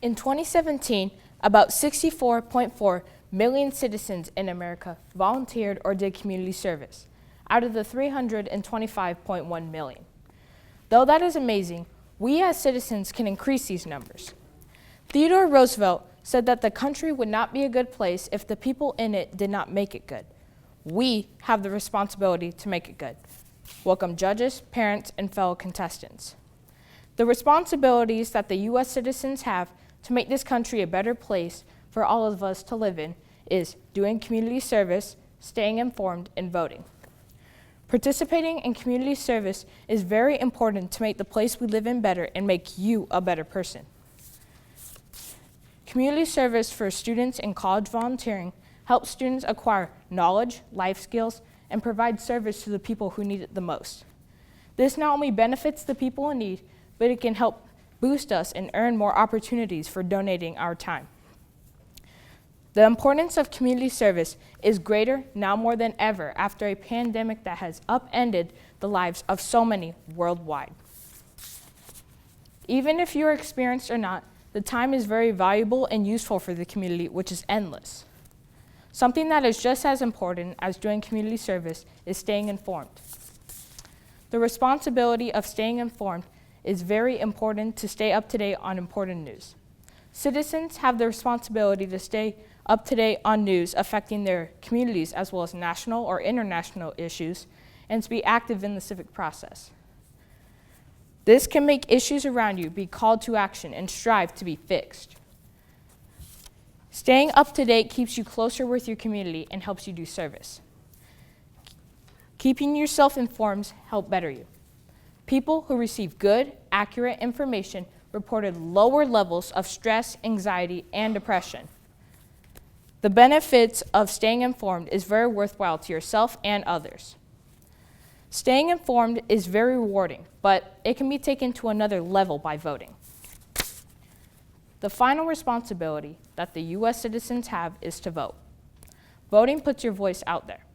In 2017, about 64.4 million citizens in America volunteered or did community service, out of the 325.1 million. Though that is amazing, we as citizens can increase these numbers. Theodore Roosevelt said that the country would not be a good place if the people in it did not make it good. We have the responsibility to make it good. Welcome judges, parents, and fellow contestants. The responsibilities that the U.S. citizens have to make this country a better place for all of us to live in is doing community service, staying informed, and voting. Participating in community service is very important to make the place we live in better and make you a better person. Community service for students in college volunteering helps students acquire knowledge, life skills, and provide service to the people who need it the most. This not only benefits the people in need, but it can help boost us and earn more opportunities for donating our time. The importance of community service is greater now more than ever after a pandemic that has upended the lives of so many worldwide. Even if you are experienced or not, the time is very valuable and useful for the community, which is endless. Something that is just as important as doing community service is staying informed. The responsibility of staying informed is very important to stay up to date on important news. Citizens have the responsibility to stay up to date on news affecting their communities as well as national or international issues and to be active in the civic process. This can make issues around you be called to action and strive to be fixed. Staying up to date keeps you closer with your community and helps you do service. Keeping yourself informed helps better you. People who receive good, accurate information reported lower levels of stress, anxiety, and depression. The benefits of staying informed is very worthwhile to yourself and others. Staying informed is very rewarding, but it can be taken to another level by voting. The final responsibility that the U.S. citizens have is to vote. Voting puts your voice out there.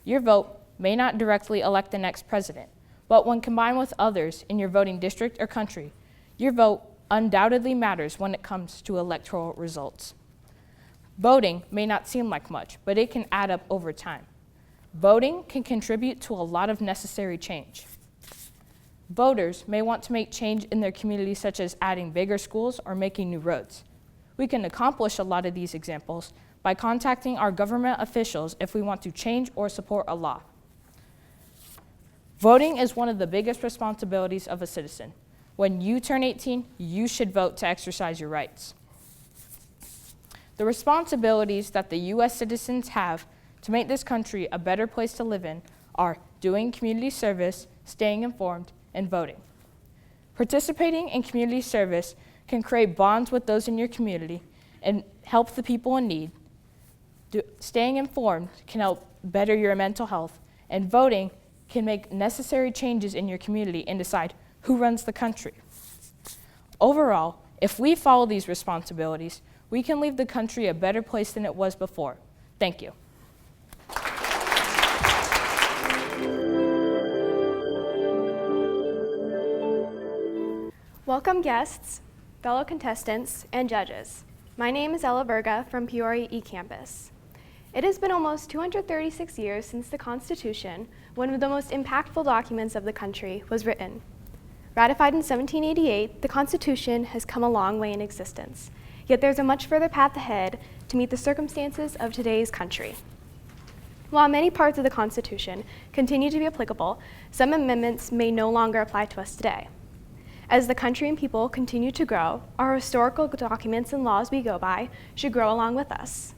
Your vote may not directly elect the next president, but when combined with others in your voting district or country, your vote undoubtedly matters when it comes to electoral results. Voting may not seem like much, but it can add up over time. Voting can contribute to a lot of necessary change. Voters may want to make change in their community, such as adding bigger schools or making new roads. We can accomplish a lot of these examples by contacting our government officials if we want to change or support a law. Voting is one of the biggest responsibilities of a citizen. When you turn 18, you should vote to exercise your rights. The responsibilities that the U.S. citizens have to make this country a better place to live in are doing community service, staying informed, and voting. Participating in community service can create bonds with those in your community and help the people in need. Staying informed can help better your mental health, and voting can make necessary changes in your community and decide who runs the country. Overall, if we follow these responsibilities, we can leave the country a better place than it was before. Thank you. Welcome guests, fellow contestants, and judges. My name is Ella Burga from Peoria eCampus. It has been almost 236 years since the Constitution, one of the most impactful documents of the country, was written. Ratified in 1788, the Constitution has come a long way in existence, yet there's a much further path ahead to meet the circumstances of today's country. While many parts of the Constitution continue to be applicable, some amendments may no longer apply to us today. As the country and people continue to grow, our historical documents and laws we go by should grow along with us.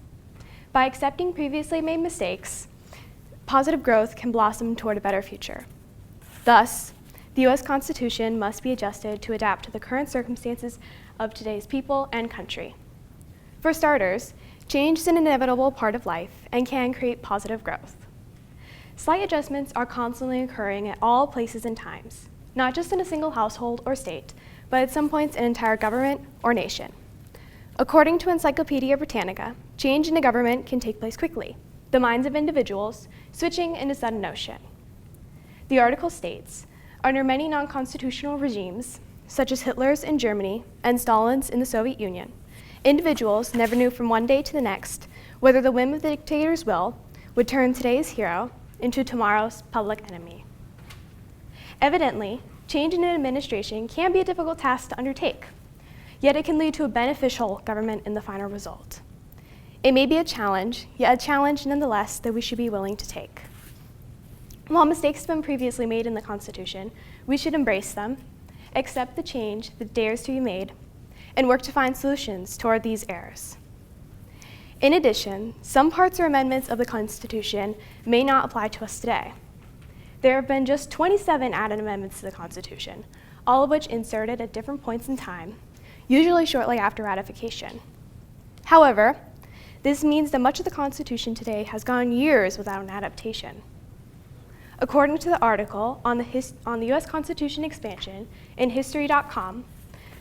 By accepting previously made mistakes, positive growth can blossom toward a better future. Thus, the U.S. Constitution must be adjusted to adapt to the current circumstances of today's people and country. For starters, change is an inevitable part of life and can create positive growth. Slight adjustments are constantly occurring at all places and times, not just in a single household or state, but at some points an entire government or nation. According to Encyclopedia Britannica, change in a government can take place quickly, the minds of individuals switching into sudden notion. The article states, under many non-constitutional regimes, such as Hitler's in Germany and Stalin's in the Soviet Union, individuals never knew from one day to the next whether the whim of the dictator's will would turn today's hero into tomorrow's public enemy. Evidently, change in an administration can be a difficult task to undertake, yet it can lead to a beneficial government in the final result. It may be a challenge, yet a challenge nonetheless that we should be willing to take. While mistakes have been previously made in the Constitution, we should embrace them, accept the change that dares to be made, and work to find solutions toward these errors. In addition, some parts or amendments of the Constitution may not apply to us today. There have been just 27 added amendments to the Constitution, all of which inserted at different points in time, usually shortly after ratification. However, this means that much of the Constitution today has gone years without an adaptation. According to the article on the U.S. Constitution expansion in History.com,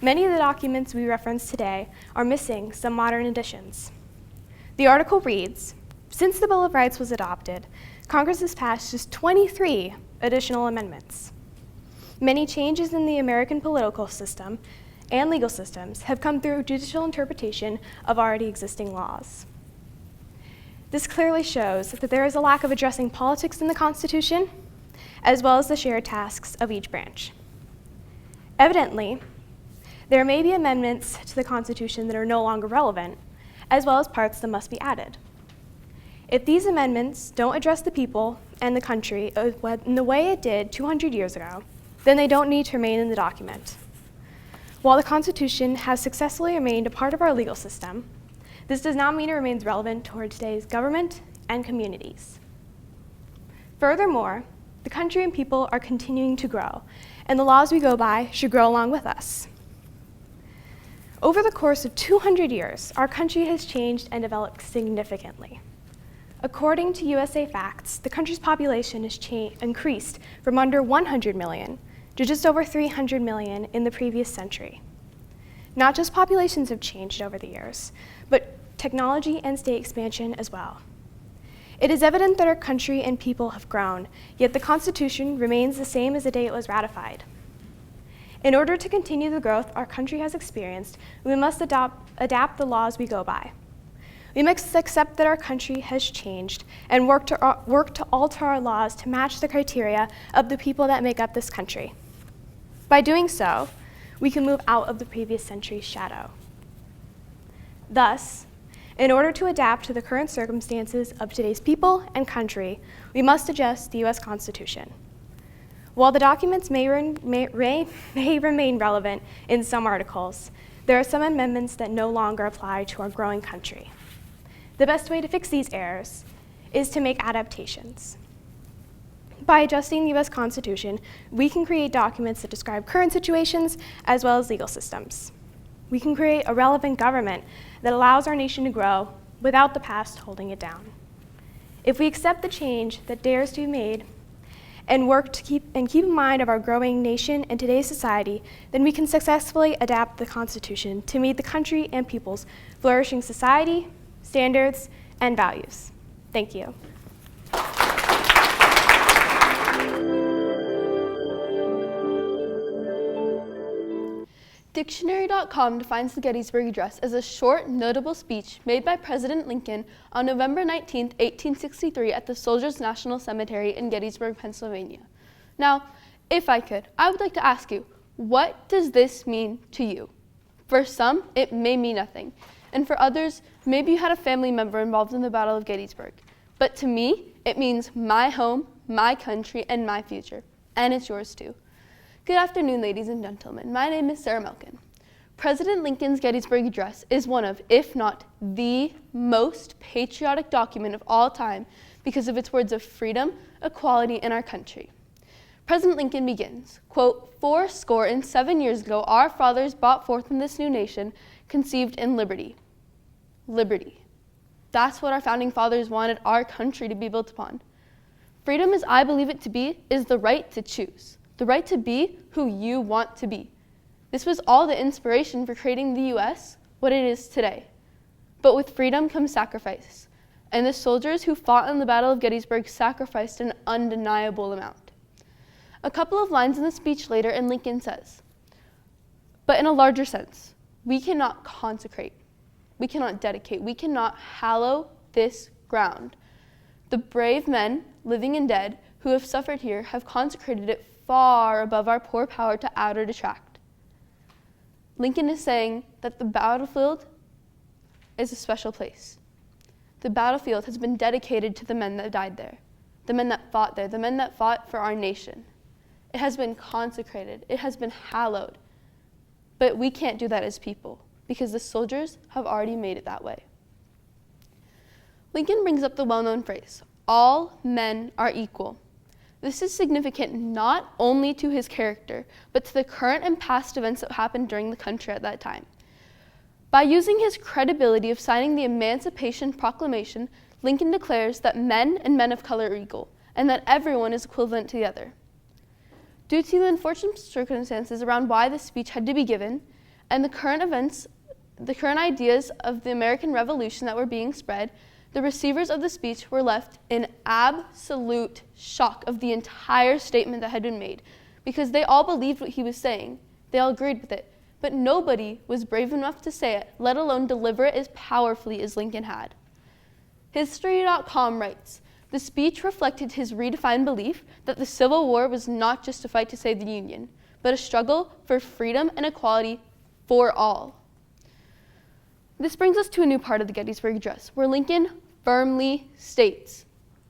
many of the documents we reference today are missing some modern additions. The article reads, since the Bill of Rights was adopted, Congress has passed just 23 additional amendments. Many changes in the American political system and legal systems have come through judicial interpretation of already existing laws. This clearly shows that there is a lack of addressing politics in the Constitution, as well as the shared tasks of each branch. Evidently, there may be amendments to the Constitution that are no longer relevant, as well as parts that must be added. If these amendments don't address the people and the country in the way it did 200 years ago, then they don't need to remain in the document. While the Constitution has successfully remained a part of our legal system, this does not mean it remains relevant toward today's government and communities. Furthermore, the country and people are continuing to grow, and the laws we go by should grow along with us. Over the course of 200 years, our country has changed and developed significantly. According to USA Facts, the country's population has increased from under 100 million to just over 300 million in the previous century. Not just populations have changed over the years, but technology and state expansion as well. It is evident that our country and people have grown, yet the Constitution remains the same as the day it was ratified. In order to continue the growth our country has experienced, we must adapt the laws we go by. We must accept that our country has changed and work to alter our laws to match the criteria of the people that make up this country. By doing so, we can move out of the previous century's shadow. Thus, in order to adapt to the current circumstances of today's people and country, we must adjust the U.S. Constitution. While the documents may remain relevant in some articles, there are some amendments that no longer apply to our growing country. The best way to fix these errors is to make adaptations. By adjusting the U.S. Constitution, we can create documents that describe current situations as well as legal systems. We can create a relevant government that allows our nation to grow without the past holding it down. If we accept the change that dares to be made and work to keep in mind of our growing nation and today's society, then we can successfully adapt the Constitution to meet the country and people's flourishing society, standards, and values. Thank you. Dictionary.com defines the Gettysburg Address as a short, notable speech made by President Lincoln on November 19, 1863 at the Soldiers' National Cemetery in Gettysburg, Pennsylvania. Now, if I could, I would like to ask you, what does this mean to you? For some, it may mean nothing. And for others, maybe you had a family member involved in the Battle of Gettysburg. But to me, it means my home, my country, and my future. And it's yours too. Good afternoon, ladies and gentlemen. My name is Sarah Milken. President Lincoln's Gettysburg Address is one of, if not the most patriotic document of all time because of its words of freedom, equality, in our country. President Lincoln begins, quote, 7 years ago, our fathers brought forth in this new nation, conceived in liberty. Liberty. That's what our founding fathers wanted our country to be built upon. Freedom, as I believe it to be, is the right to choose. The right to be who you want to be. This was all the inspiration for creating the U.S., what it is today. But with freedom comes sacrifice. and the soldiers who fought in the Battle of Gettysburg sacrificed an undeniable amount. A couple of lines in the speech later, and Lincoln says, "But in a larger sense, we cannot consecrate, we cannot dedicate, we cannot hallow this ground. The brave men, living and dead, who have suffered here have consecrated it far above our poor power to add or detract." Lincoln is saying that the battlefield is a special place. The battlefield has been dedicated to the men that died there, the men that fought there, the men that fought for our nation. It has been consecrated, it has been hallowed. But we can't do that as people because the soldiers have already made it that way. Lincoln brings up the well-known phrase, "All men are equal." This is significant not only to his character, but to the current and past events that happened during the country at that time. By using his credibility of signing the Emancipation Proclamation, Lincoln declares that men and men of color are equal, and that everyone is equivalent to the other. Due to the unfortunate circumstances around why this speech had to be given, and the current events, the current ideas of the American Revolution that were being spread, the receivers of the speech were left in absolute shock of the entire statement that had been made, because they all believed what he was saying. They all agreed with it. But nobody was brave enough to say it, let alone deliver it as powerfully as Lincoln had. History.com writes, "The speech reflected his redefined belief that the Civil War was not just a fight to save the Union, but a struggle for freedom and equality for all." This brings us to a new part of the Gettysburg Address, where Lincoln firmly states,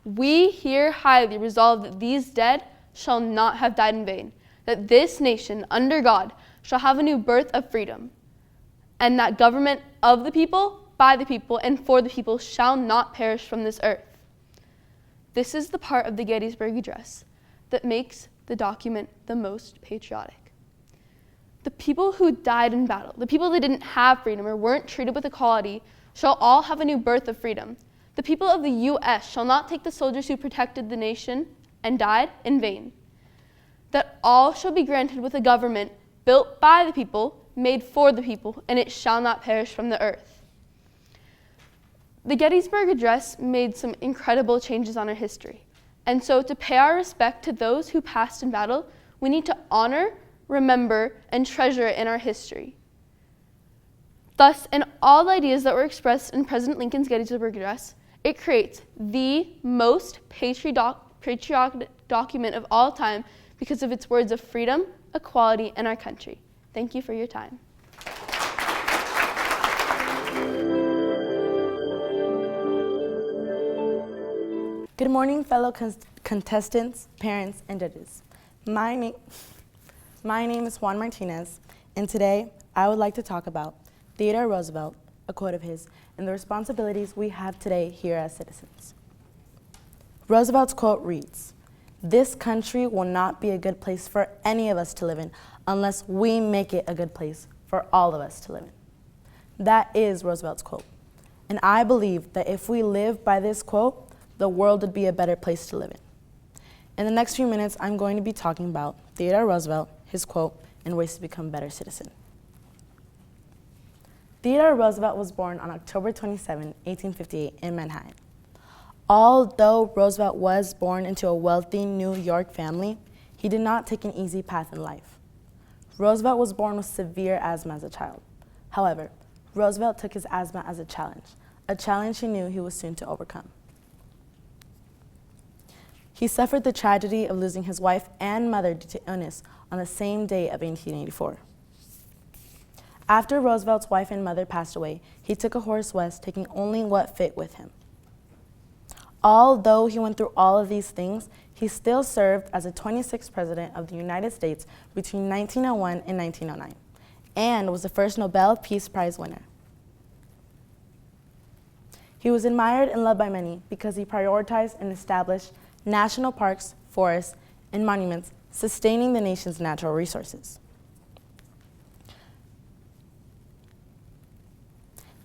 "We here highly resolve that these dead shall not have died in vain, that this nation, under God, shall have a new birth of freedom, and that government of the people, by the people, and for the people shall not perish from this earth." This is the part of the Gettysburg Address that makes the document the most patriotic. The people who died in battle, the people that didn't have freedom or weren't treated with equality, shall all have a new birth of freedom. The people of the U.S. shall not take the soldiers who protected the nation and died in vain. That all shall be granted with a government built by the people, made for the people, and it shall not perish from the earth. The Gettysburg Address made some incredible changes on our history. And so to pay our respect to those who passed in battle, we need to honor, remember, and treasure it in our history. Thus, in all the ideas that were expressed in President Lincoln's Gettysburg Address, it creates the most patriotic document of all time because of its words of freedom, equality, and our country. Thank you for your time. Good morning, fellow contestants, parents, and judges. My name is Juan Martinez, and today I would like to talk about Theodore Roosevelt, a quote of his, and the responsibilities we have today here as citizens. Roosevelt's quote reads, "This country will not be a good place for any of us to live in unless we make it a good place for all of us to live in." That is Roosevelt's quote. And I believe that if we live by this quote, the world would be a better place to live in. In the next few minutes, I'm going to be talking about Theodore Roosevelt, his quote, and ways to become a better citizen. Theodore Roosevelt was born on October 27, 1858 in Manhattan. Although Roosevelt was born into a wealthy New York family, he did not take an easy path in life. Roosevelt was born with severe asthma as a child. However, Roosevelt took his asthma as a challenge he knew he was soon to overcome. He suffered the tragedy of losing his wife and mother due to illness on the same day of 1884. After Roosevelt's wife and mother passed away, he took a horse west, taking only what fit with him. Although he went through all of these things, he still served as the 26th President of the United States between 1901 and 1909, and was the first Nobel Peace Prize winner. He was admired and loved by many because he prioritized and established national parks, forests, and monuments, sustaining the nation's natural resources.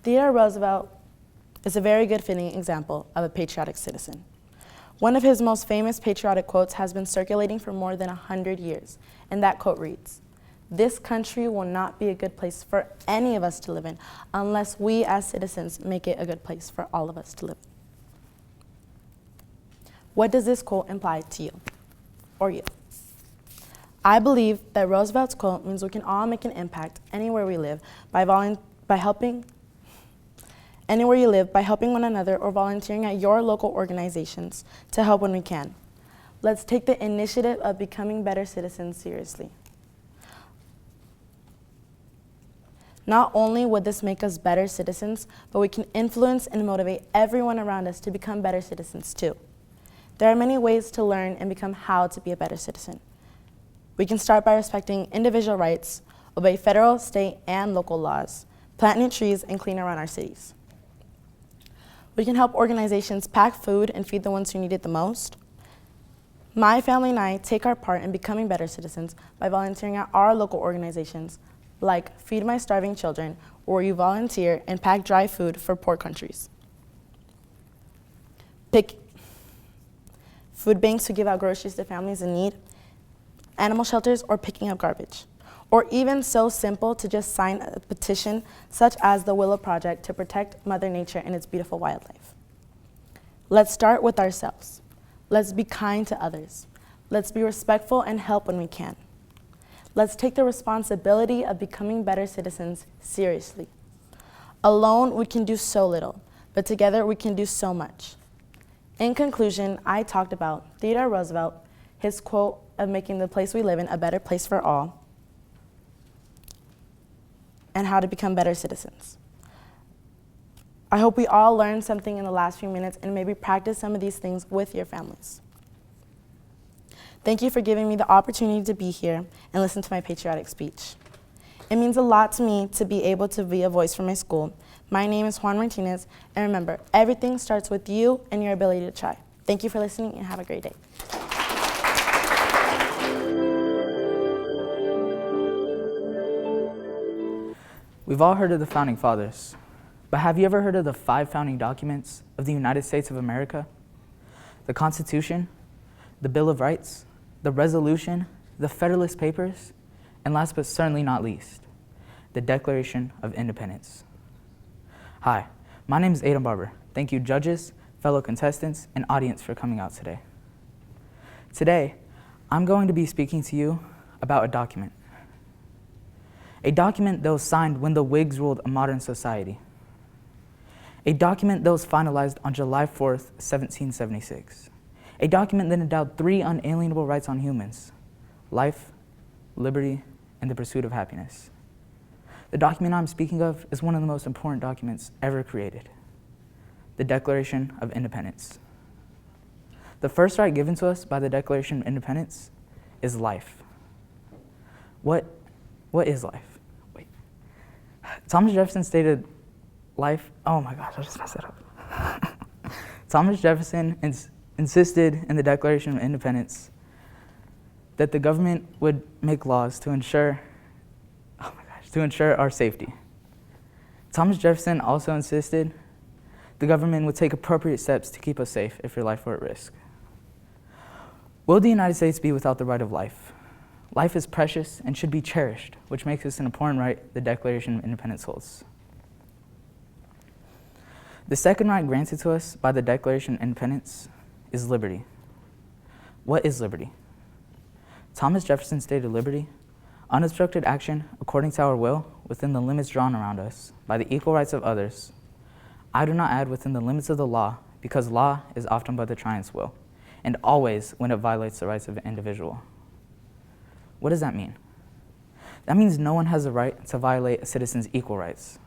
Theodore Roosevelt is a very good fitting example of a patriotic citizen. One of his most famous patriotic quotes has been circulating for more than 100 years, and that quote reads, "This country will not be a good place for any of us to live in unless we as citizens make it a good place for all of us to live in." What does this quote imply to you or you? I believe that Roosevelt's quote means we can all make an impact anywhere we live by helping one another or volunteering at your local organizations to help when we can. Let's take the initiative of becoming better citizens seriously. Not only would this make us better citizens, but we can influence and motivate everyone around us to become better citizens too. There are many ways to learn and become how to be a better citizen. We can start by respecting individual rights, obey federal, state, and local laws, plant new trees, and clean around our cities. We can help organizations pack food and feed the ones who need it the most. My family and I take our part in becoming better citizens by volunteering at our local organizations, like Feed My Starving Children, where you volunteer and pack dry food for poor countries. Food banks who give out groceries to families in need, animal shelters, or picking up garbage. Or even so simple to just sign a petition such as the Willow Project to protect Mother Nature and its beautiful wildlife. Let's start with ourselves. Let's be kind to others. Let's be respectful and help when we can. Let's take the responsibility of becoming better citizens seriously. Alone, we can do so little, but together we can do so much. In conclusion, I talked about Theodore Roosevelt, his quote of making the place we live in a better place for all, and how to become better citizens. I hope we all learned something in the last few minutes and maybe practice some of these things with your families. Thank you for giving me the opportunity to be here and listen to my patriotic speech. It means a lot to me to be able to be a voice for my school. My name is Juan Martinez, and remember, everything starts with you and your ability to try. Thank you for listening and have a great day. We've all heard of the Founding Fathers, but have you ever heard of the 5 founding documents of the United States of America? The Constitution, the Bill of Rights, the Resolution, the Federalist Papers, and last but certainly not least, the Declaration of Independence. Hi, my name is Barber. Thank you judges, fellow contestants, and audience for coming out today. Today, I'm going to be speaking to you about a document. A document that was signed when the Whigs ruled a modern society. A document that was finalized on July 4th, 1776. A document that endowed 3 unalienable rights on humans: life, liberty, and the pursuit of happiness. The document I'm speaking of is one of the most important documents ever created: the Declaration of Independence. The first right given to us by the Declaration of Independence is life. What is life? Wait. Thomas Jefferson stated life. Oh my gosh, I just messed it up. Thomas Jefferson insisted in the Declaration of Independence that the government would make laws to ensure our safety. Thomas Jefferson also insisted the government would take appropriate steps to keep us safe if your life were at risk. Will the United States be without the right of life? Life is precious and should be cherished, which makes this an important right the Declaration of Independence holds. The second right granted to us by the Declaration of Independence is liberty. What is liberty? Thomas Jefferson stated liberty: unobstructed action according to our will within the limits drawn around us by the equal rights of others. I do not add within the limits of the law, because law is often but the tyrant's will, and always when it violates the rights of an individual. What does that mean? That means no one has the right to violate a citizen's equal rights.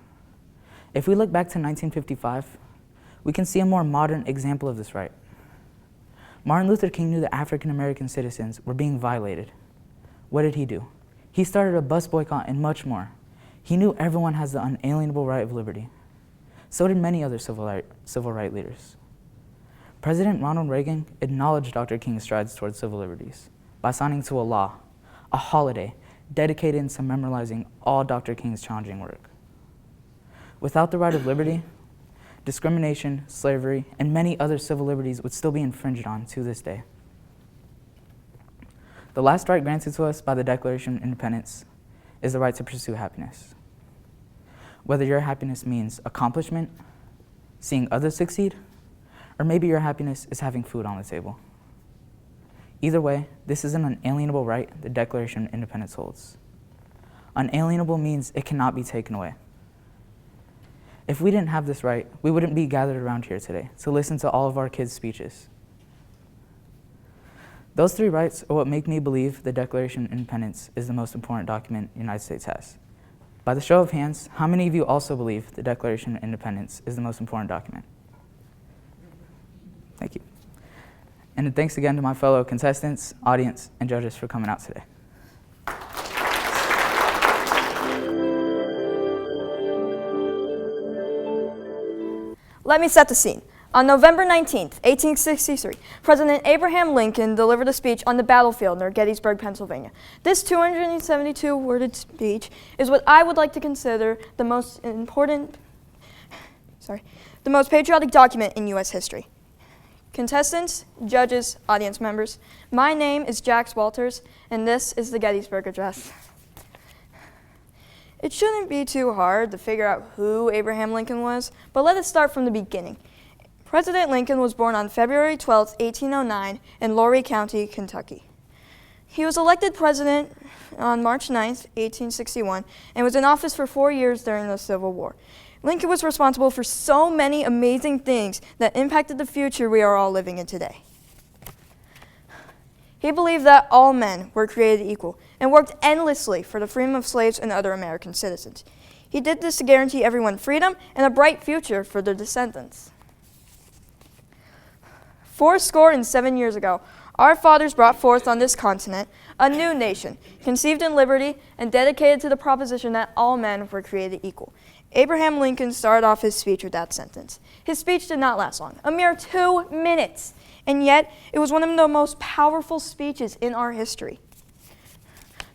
If we look back to 1955, we can see a more modern example of this right. Martin Luther King knew that African American citizens were being violated. What did he do? He started a bus boycott and much more. He knew everyone has the unalienable right of liberty. So did many other civil rights leaders. President Ronald Reagan acknowledged Dr. King's strides towards civil liberties by signing to a law, a holiday, dedicated to memorializing all Dr. King's challenging work. Without the right of liberty, discrimination, slavery, and many other civil liberties would still be infringed on to this day. The last right granted to us by the Declaration of Independence is the right to pursue happiness. Whether your happiness means accomplishment, seeing others succeed, Or maybe your happiness is having food on the table. Either way, this is an unalienable right the Declaration of Independence holds. Unalienable means it cannot be taken away. If we didn't have this right, we wouldn't be gathered around here today to listen to all of our kids' speeches. Those three rights are what make me believe the Declaration of Independence is the most important document the United States has. By the show of hands, how many of you also believe the Declaration of Independence is the most important document? Thank you. And thanks again to my fellow contestants, audience, and judges for coming out today. Let me set the scene. On November 19th, 1863, President Abraham Lincoln delivered a speech on the battlefield near Gettysburg, Pennsylvania. This 272-worded speech is what I would like to consider the most patriotic document in U.S. history. Contestants, judges, audience members, my name is Jax Walters, and this is the Gettysburg Address. It shouldn't be too hard to figure out who Abraham Lincoln was, but let us start from the beginning. President Lincoln was born on February 12, 1809, in Lorry County, Kentucky. He was elected president on March 9, 1861, and was in office for 4 years during the Civil War. Lincoln was responsible for so many amazing things that impacted the future we are all living in today. He believed that all men were created equal and worked endlessly for the freedom of slaves and other American citizens. He did this to guarantee everyone freedom and a bright future for their descendants. 77 years ago, our fathers brought forth on this continent a new nation, conceived in liberty and dedicated to the proposition that all men were created equal. Abraham Lincoln started off his speech with that sentence. His speech did not last long, a mere 2 minutes, and yet it was one of the most powerful speeches in our history.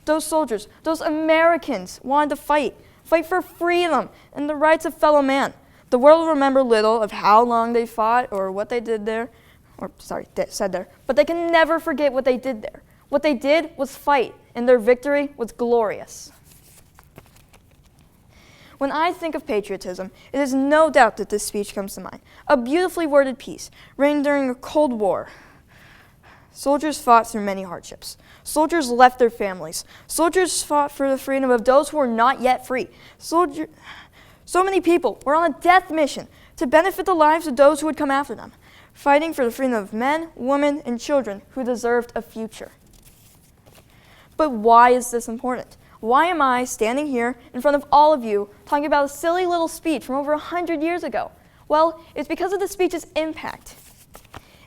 Those soldiers, those Americans wanted to fight for freedom and the rights of fellow man. The world will remember little of how long they fought or what they did there, but they can never forget what they did there. What they did was fight, and their victory was glorious. When I think of patriotism, it is no doubt that this speech comes to mind. A beautifully worded piece, written during a Cold War. Soldiers fought through many hardships. Soldiers left their families. Soldiers fought for the freedom of those who were not yet free. So many people were on a death mission to benefit the lives of those who would come after them, fighting for the freedom of men, women, and children who deserved a future. But why is this important? Why am I standing here in front of all of you talking about a silly little speech from over 100 years ago? Well, it's because of the speech's impact.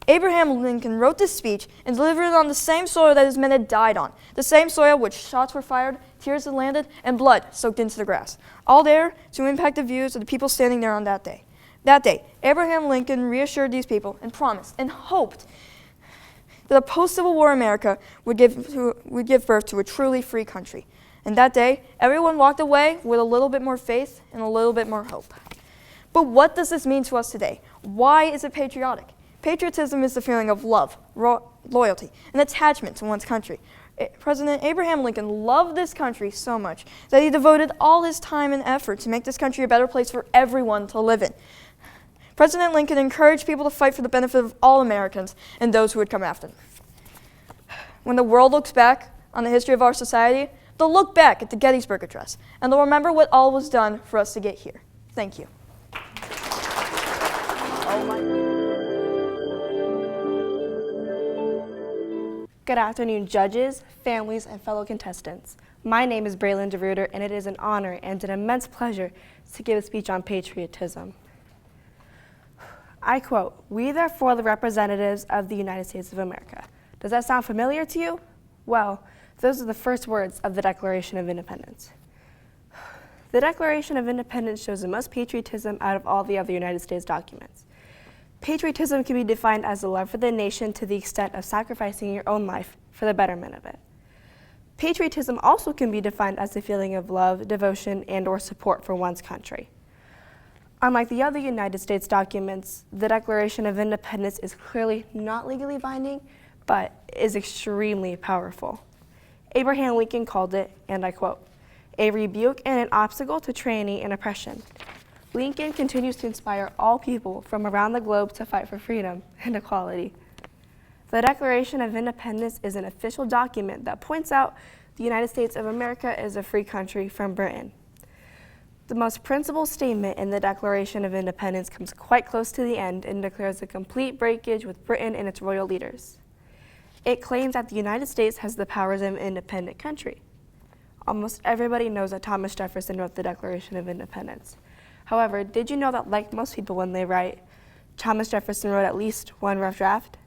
Abraham Lincoln wrote this speech and delivered it on the same soil that his men had died on, the same soil which shots were fired, tears had landed, and blood soaked into the grass, all there to impact the views of the people standing there on that day. That day, Abraham Lincoln reassured these people and promised and hoped that a post-Civil War America would give birth to a truly free country. And that day, everyone walked away with a little bit more faith and a little bit more hope. But what does this mean to us today? Why is it patriotic? Patriotism is the feeling of love, loyalty, and attachment to one's country. President Abraham Lincoln loved this country so much that he devoted all his time and effort to make this country a better place for everyone to live in. President Lincoln encouraged people to fight for the benefit of all Americans and those who would come after them. When the world looks back on the history of our society, they'll look back at the Gettysburg Address, and they'll remember what all was done for us to get here. Thank you. Good afternoon, judges, families, and fellow contestants. My name is Braylon DeReuter, and it is an honor and an immense pleasure to give a speech on patriotism. I quote, "We therefore the representatives of the United States of America." Does that sound familiar to you? Well, those are the first words of the Declaration of Independence. The Declaration of Independence shows the most patriotism out of all the other United States documents. Patriotism can be defined as the love for the nation to the extent of sacrificing your own life for the betterment of it. Patriotism also can be defined as the feeling of love, devotion, and/or support for one's country. Unlike the other United States documents, the Declaration of Independence is clearly not legally binding, but is extremely powerful. Abraham Lincoln called it, and I quote, "a rebuke and an obstacle to tyranny and oppression." Lincoln continues to inspire all people from around the globe to fight for freedom and equality. The Declaration of Independence is an official document that points out the United States of America is a free country from Britain. The most principal statement in the Declaration of Independence comes quite close to the end and declares a complete breakage with Britain and its royal leaders. It claims that the United States has the powers of an independent country. Almost everybody knows that Thomas Jefferson wrote the Declaration of Independence. However, did you know that, like most people when they write, Thomas Jefferson wrote at least one rough draft?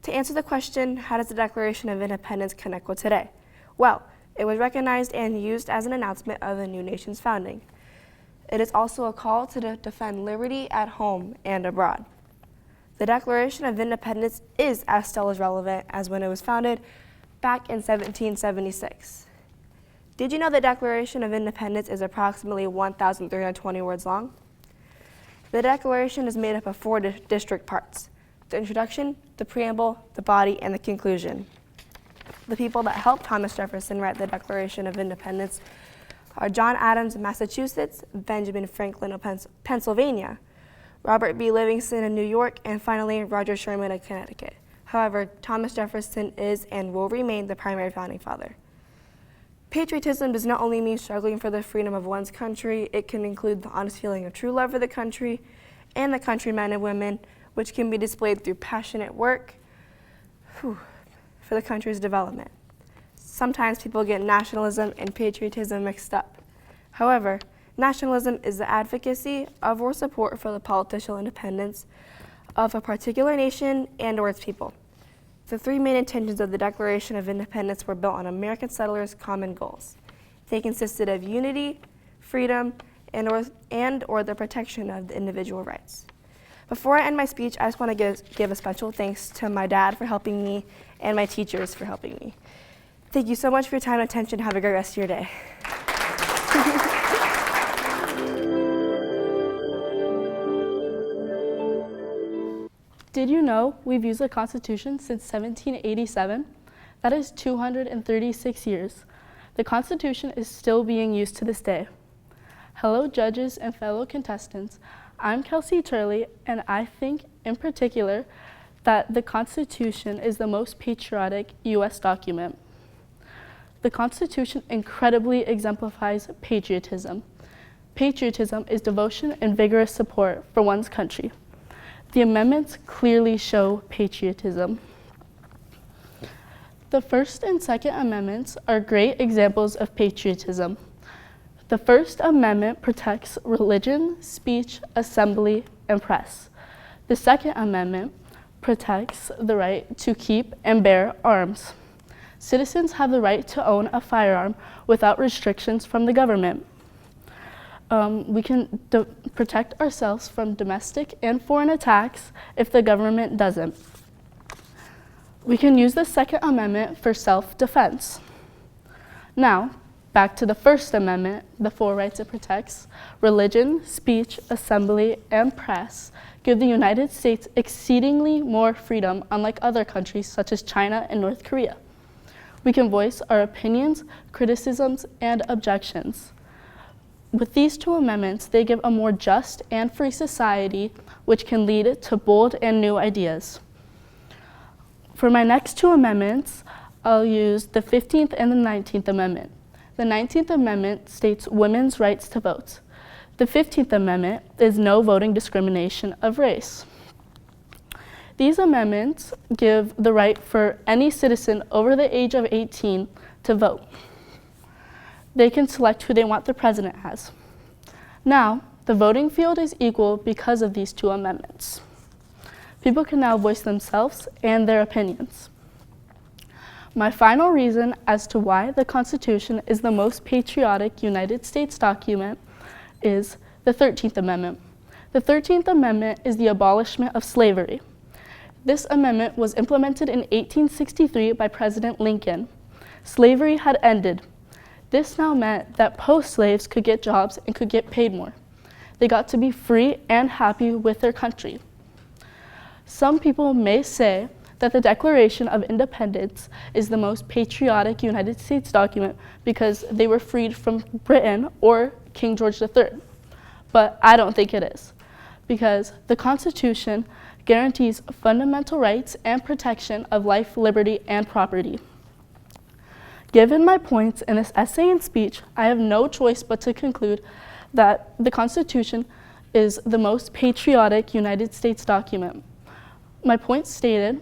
To answer the question, how does the Declaration of Independence connect with today? Well, it was recognized and used as an announcement of the new nation's founding. It is also a call to defend liberty at home and abroad. The Declaration of Independence is as still as relevant as when it was founded back in 1776. Did you know the Declaration of Independence is approximately 1,320 words long? The Declaration is made up of 4 district parts: the introduction, the preamble, the body, and the conclusion. The people that helped Thomas Jefferson write the Declaration of Independence are John Adams of Massachusetts, Benjamin Franklin of Pennsylvania, Robert B. Livingston of New York, and finally Roger Sherman of Connecticut. However, Thomas Jefferson is and will remain the primary founding father. Patriotism does not only mean struggling for the freedom of one's country, it can include the honest feeling of true love for the country and the countrymen and women, which can be displayed through passionate work for the country's development. Sometimes people get nationalism and patriotism mixed up. However, nationalism is the advocacy of or support for the political independence of a particular nation and or its people. The 3 main intentions of the Declaration of Independence were built on American settlers' common goals. They consisted of unity, freedom, and or the protection of the individual rights. Before I end my speech, I just want to give a special thanks to my dad for helping me and my teachers for helping me. Thank you so much for your time and attention. Have a great rest of your day. Did you know we've used the Constitution since 1787? That is 236 years. The Constitution is still being used to this day. Hello, judges and fellow contestants. I'm Kelsey Turley, and I think, in particular, that the Constitution is the most patriotic U.S. document. The Constitution incredibly exemplifies patriotism. Patriotism is devotion and vigorous support for one's country. The amendments clearly show patriotism. The First and Second Amendments are great examples of patriotism. The First Amendment protects religion, speech, assembly, and press. The Second Amendment protects the right to keep and bear arms. Citizens have the right to own a firearm without restrictions from the government. We can protect ourselves from domestic and foreign attacks if the government doesn't. We can use the Second Amendment for self-defense. Now, back to the First Amendment, the 4 rights it protects: religion, speech, assembly, and press give the United States exceedingly more freedom, unlike other countries such as China and North Korea. We can voice our opinions, criticisms, and objections. With these 2 amendments, they give a more just and free society, which can lead to bold and new ideas. For my next 2 amendments, I'll use the 15th and the 19th Amendment. The 19th Amendment states women's rights to vote. The 15th Amendment is no voting discrimination of race. These amendments give the right for any citizen over the age of 18 to vote. They can select who they want the president as. Now, the voting field is equal because of these 2 amendments. People can now voice themselves and their opinions. My final reason as to why the Constitution is the most patriotic United States document is the 13th Amendment. The 13th Amendment is the abolishment of slavery. This amendment was implemented in 1863 by President Lincoln. Slavery had ended. This now meant that post-slaves could get jobs and could get paid more. They got to be free and happy with their country. Some people may say that the Declaration of Independence is the most patriotic United States document because they were freed from Britain or King George III. but I don't think it is, because the Constitution guarantees fundamental rights and protection of life, liberty, and property. Given my points in this essay and speech, I have no choice but to conclude that the Constitution is the most patriotic United States document. My points stated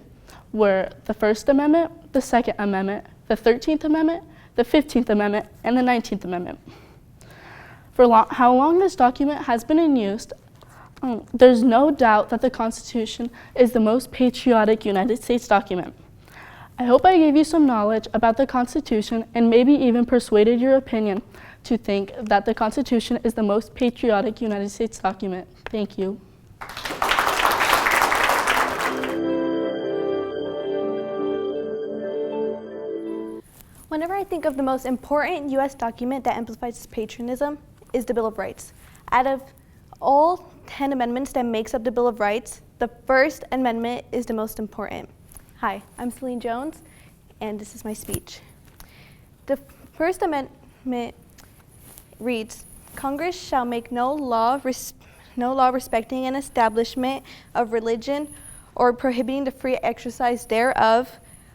were the First Amendment, the Second Amendment, the 13th Amendment, the 15th Amendment, and the 19th Amendment. For how long this document has been in use, there's no doubt that the Constitution is the most patriotic United States document. I hope I gave you some knowledge about the Constitution and maybe even persuaded your opinion to think that the Constitution is the most patriotic United States document. Thank you. Whenever I think of the most important U.S. document that amplifies patriotism is the Bill of Rights. Out of all 10 amendments that makes up the Bill of Rights, the First Amendment is the most important. Hi, I'm Celine Jones, and this is my speech. The First Amendment reads, Congress shall make no law respecting an establishment of religion or prohibiting the free exercise thereof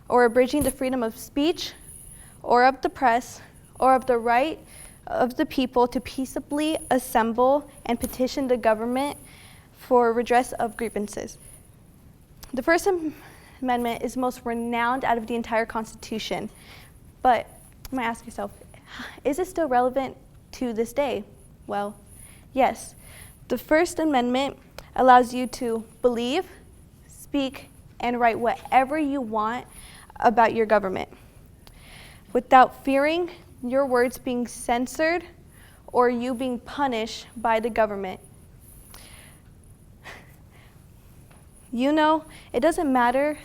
or abridging the freedom of speech or of the press or of the right of the people to peaceably assemble and petition the government for redress of grievances. The First Amendment is most renowned out of the entire Constitution, but you might ask yourself, is it still relevant to this day? Well, yes. The First Amendment allows you to believe, speak, and write whatever you want about your government without fearing your words being censored or you being punished by the government. You know, it doesn't matter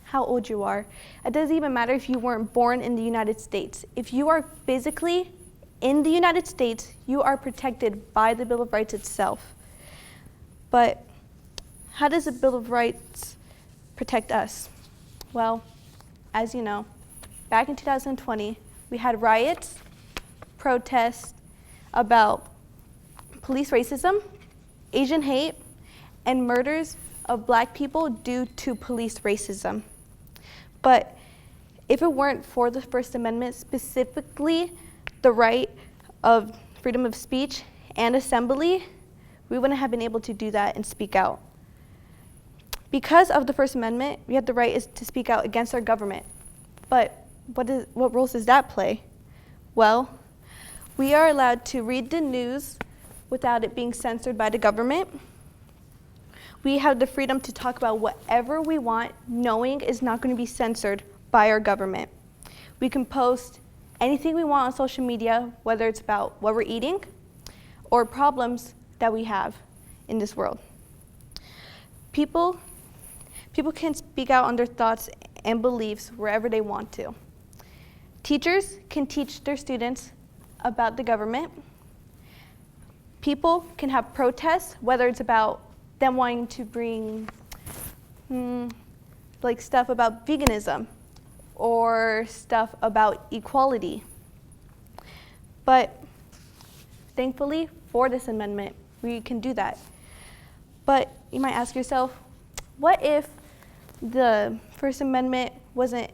how old you are. It doesn't even matter if you weren't born in the United States. If you are physically in the United States, you are protected by the Bill of Rights itself. But how does the Bill of Rights protect us? Well, as you know, back in 2020, we had riots, protests about police racism, Asian hate, and murders of Black people due to police racism. But if it weren't for the First Amendment, specifically the right of freedom of speech and assembly, we wouldn't have been able to do that and speak out. Because of the First Amendment, we have the right to speak out against our government. But what roles does that play? Well, we are allowed to read the news without it being censored by the government. We have the freedom to talk about whatever we want, knowing it's not going to be censored by our government. We can post anything we want on social media, whether it's about what we're eating or problems that we have in this world. People can speak out on their thoughts and beliefs wherever they want to. Teachers can teach their students about the government. People can have protests, whether it's about them wanting to bring like stuff about veganism or stuff about equality. But thankfully, for this amendment, we can do that. But you might ask yourself, what if the First Amendment wasn't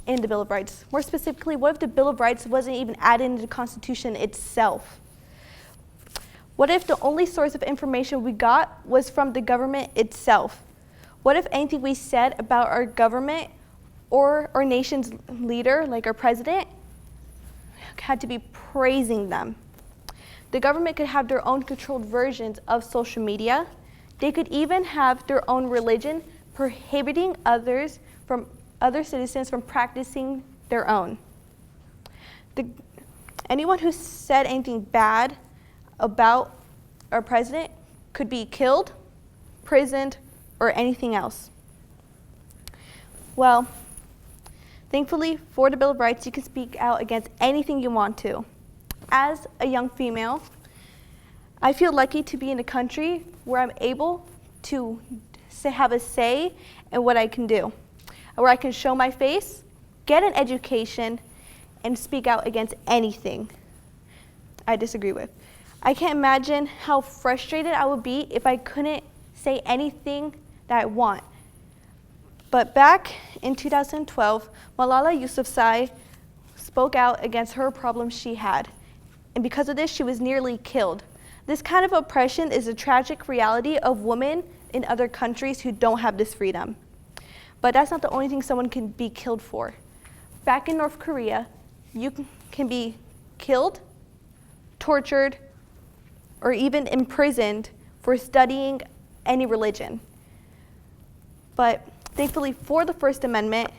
in the Bill of Rights? More specifically, what if the Bill of Rights wasn't even added into the Constitution itself? What if the only source of information we got was from the government itself? What if anything we said about our government or our nation's leader, like our president, had to be praising them? The government could have their own controlled versions of social media. They could even have their own religion, prohibiting other citizens from practicing their own. Anyone who said anything bad about our president could be killed, imprisoned, or anything else. Well, thankfully, for the Bill of Rights, you can speak out against anything you want to. As a young female, I feel lucky to be in a country where I'm able to have a say in what I can do, where I can show my face, get an education, and speak out against anything I disagree with. I can't imagine how frustrated I would be if I couldn't say anything that I want. But back in 2012, Malala Yousafzai spoke out against her problems she had. And because of this, she was nearly killed. This kind of oppression is a tragic reality of women in other countries who don't have this freedom. But that's not the only thing someone can be killed for. Back in North Korea, you can be killed, tortured, or even imprisoned for studying any religion. But thankfully for the First Amendment,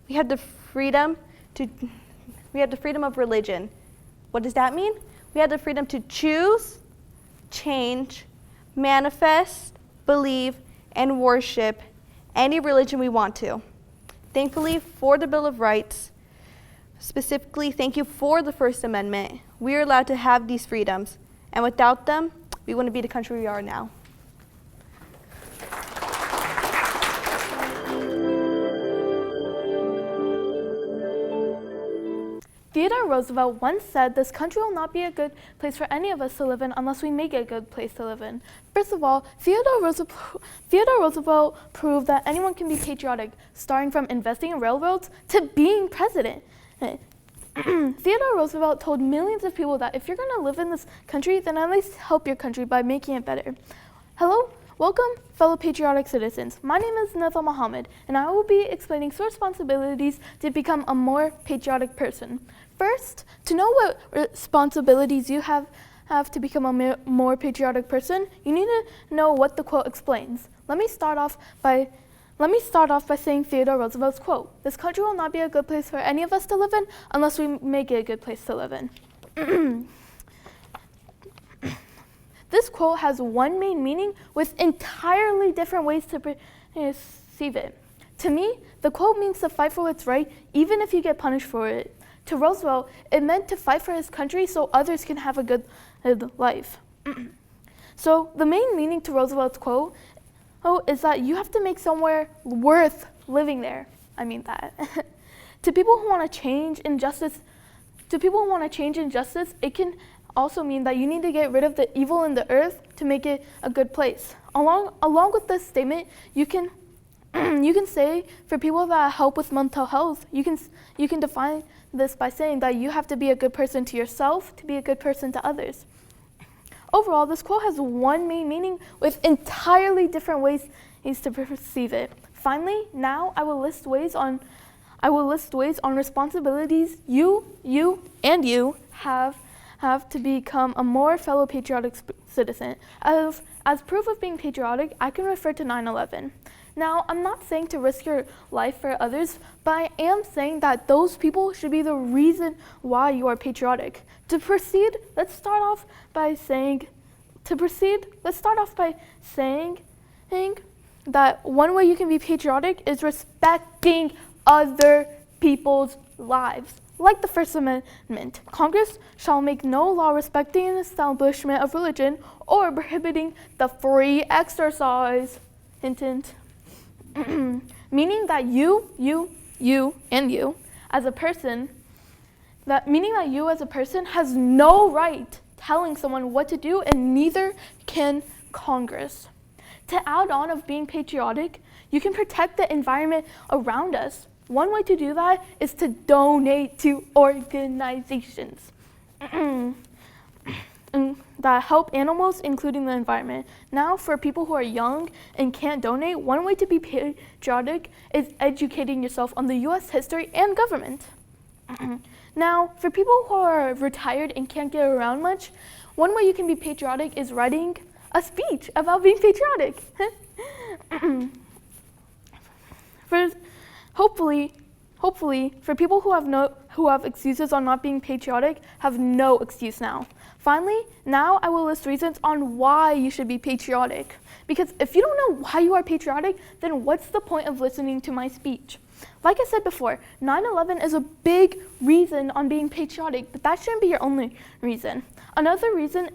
we have the freedom of religion. What does that mean? We have the freedom to choose, change, manifest, believe, and worship any religion we want to. Thankfully for the Bill of Rights, specifically thank you for the First Amendment, we are allowed to have these freedoms. And without them, we wouldn't be the country we are now. Theodore Roosevelt once said, "This country will not be a good place for any of us to live in unless we make it a good place to live in." First of all, Theodore Roosevelt proved that anyone can be patriotic, starting from investing in railroads to being president. Theodore Roosevelt told millions of people that if you're going to live in this country, then at least help your country by making it better. Hello, welcome, fellow patriotic citizens. My name is Neva Muhammad, and I will be explaining 4 responsibilities to become a more patriotic person. First, to know what responsibilities you have to become a more patriotic person, you need to know what the quote explains. Let me start off by saying Theodore Roosevelt's quote: "This country will not be a good place for any of us to live in unless we make it a good place to live in." This quote has one main meaning with entirely different ways to perceive it. To me, the quote means to fight for what's right, even if you get punished for it. To Roosevelt, it meant to fight for his country so others can have a good life. So the main meaning to Roosevelt's quote is that you have to make somewhere worth living there. I mean that. To people who want to change injustice, it can also mean that you need to get rid of the evil in the earth to make it a good place. Along with this statement, you can say for people that help with mental health, you can define this by saying that you have to be a good person to yourself to be a good person to others. Overall, this quote has one main meaning with entirely different ways to perceive it. Finally, now I will list ways on responsibilities you have to become a more fellow patriotic citizen. As proof of being patriotic, I can refer to 9/11. Now, I'm not saying to risk your life for others, but I am saying that those people should be the reason why you are patriotic. To proceed, let's start off by saying that one way you can be patriotic is respecting other people's lives. Like the First Amendment, Congress shall make no law respecting an establishment of religion or prohibiting the free exercise. Hint, hint. Meaning that you as a person has no right telling someone what to do, and neither can Congress. To add on of being patriotic, you can protect the environment around us. One way to do that is to donate to organizations that help animals, including the environment. Now, for people who are young and can't donate, one way to be patriotic is educating yourself on the U.S. history and government. Now, for people who are retired and can't get around much, one way you can be patriotic is writing a speech about being patriotic. Hopefully, for people who have excuses on not being patriotic, have no excuse now. Finally, now I will list reasons on why you should be patriotic. Because if you don't know why you are patriotic, then what's the point of listening to my speech? Like I said before, 9/11 is a big reason on being patriotic, but that shouldn't be your only reason. Another reason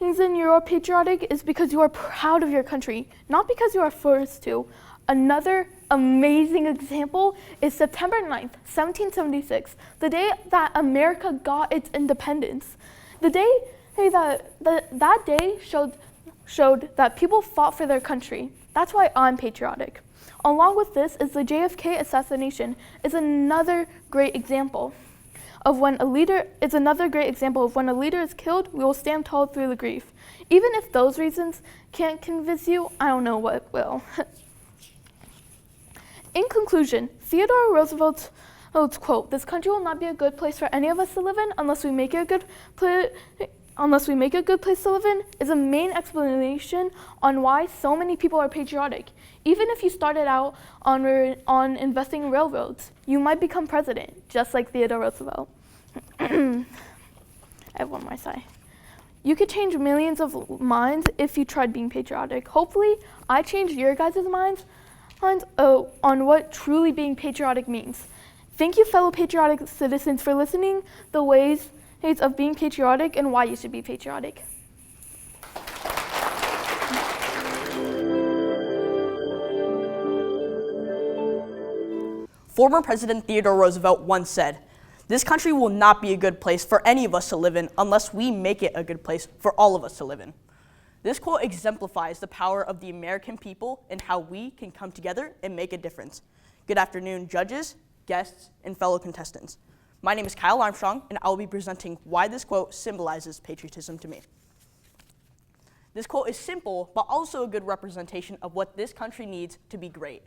you are patriotic is because you are proud of your country, not because you are forced to. Another amazing example is September 9th, 1776, the day that America got its independence. The day that day showed that people fought for their country. That's why I'm patriotic. Along with this is the JFK assassination is another great example of when a leader is killed, we will stand tall through the grief. Even if those reasons can't convince you, I don't know what will. In conclusion, Theodore Roosevelt's quote, "This country will not be a good place for any of us to live in unless we make it a good place to live in," is a main explanation on why so many people are patriotic. Even if you started out on investing in railroads, you might become president, just like Theodore Roosevelt. I have one more side. You could change millions of minds if you tried being patriotic. Hopefully, I changed your guys' minds on what truly being patriotic means. Thank you, fellow patriotic citizens, for listening the ways of being patriotic and why you should be patriotic. Former President Theodore Roosevelt once said, "This country will not be a good place for any of us to live in unless we make it a good place for all of us to live in." This quote exemplifies the power of the American people and how we can come together and make a difference. Good afternoon, judges, guests, and fellow contestants. My name is Kyle Armstrong, and I will be presenting why this quote symbolizes patriotism to me. This quote is simple, but also a good representation of what this country needs to be great.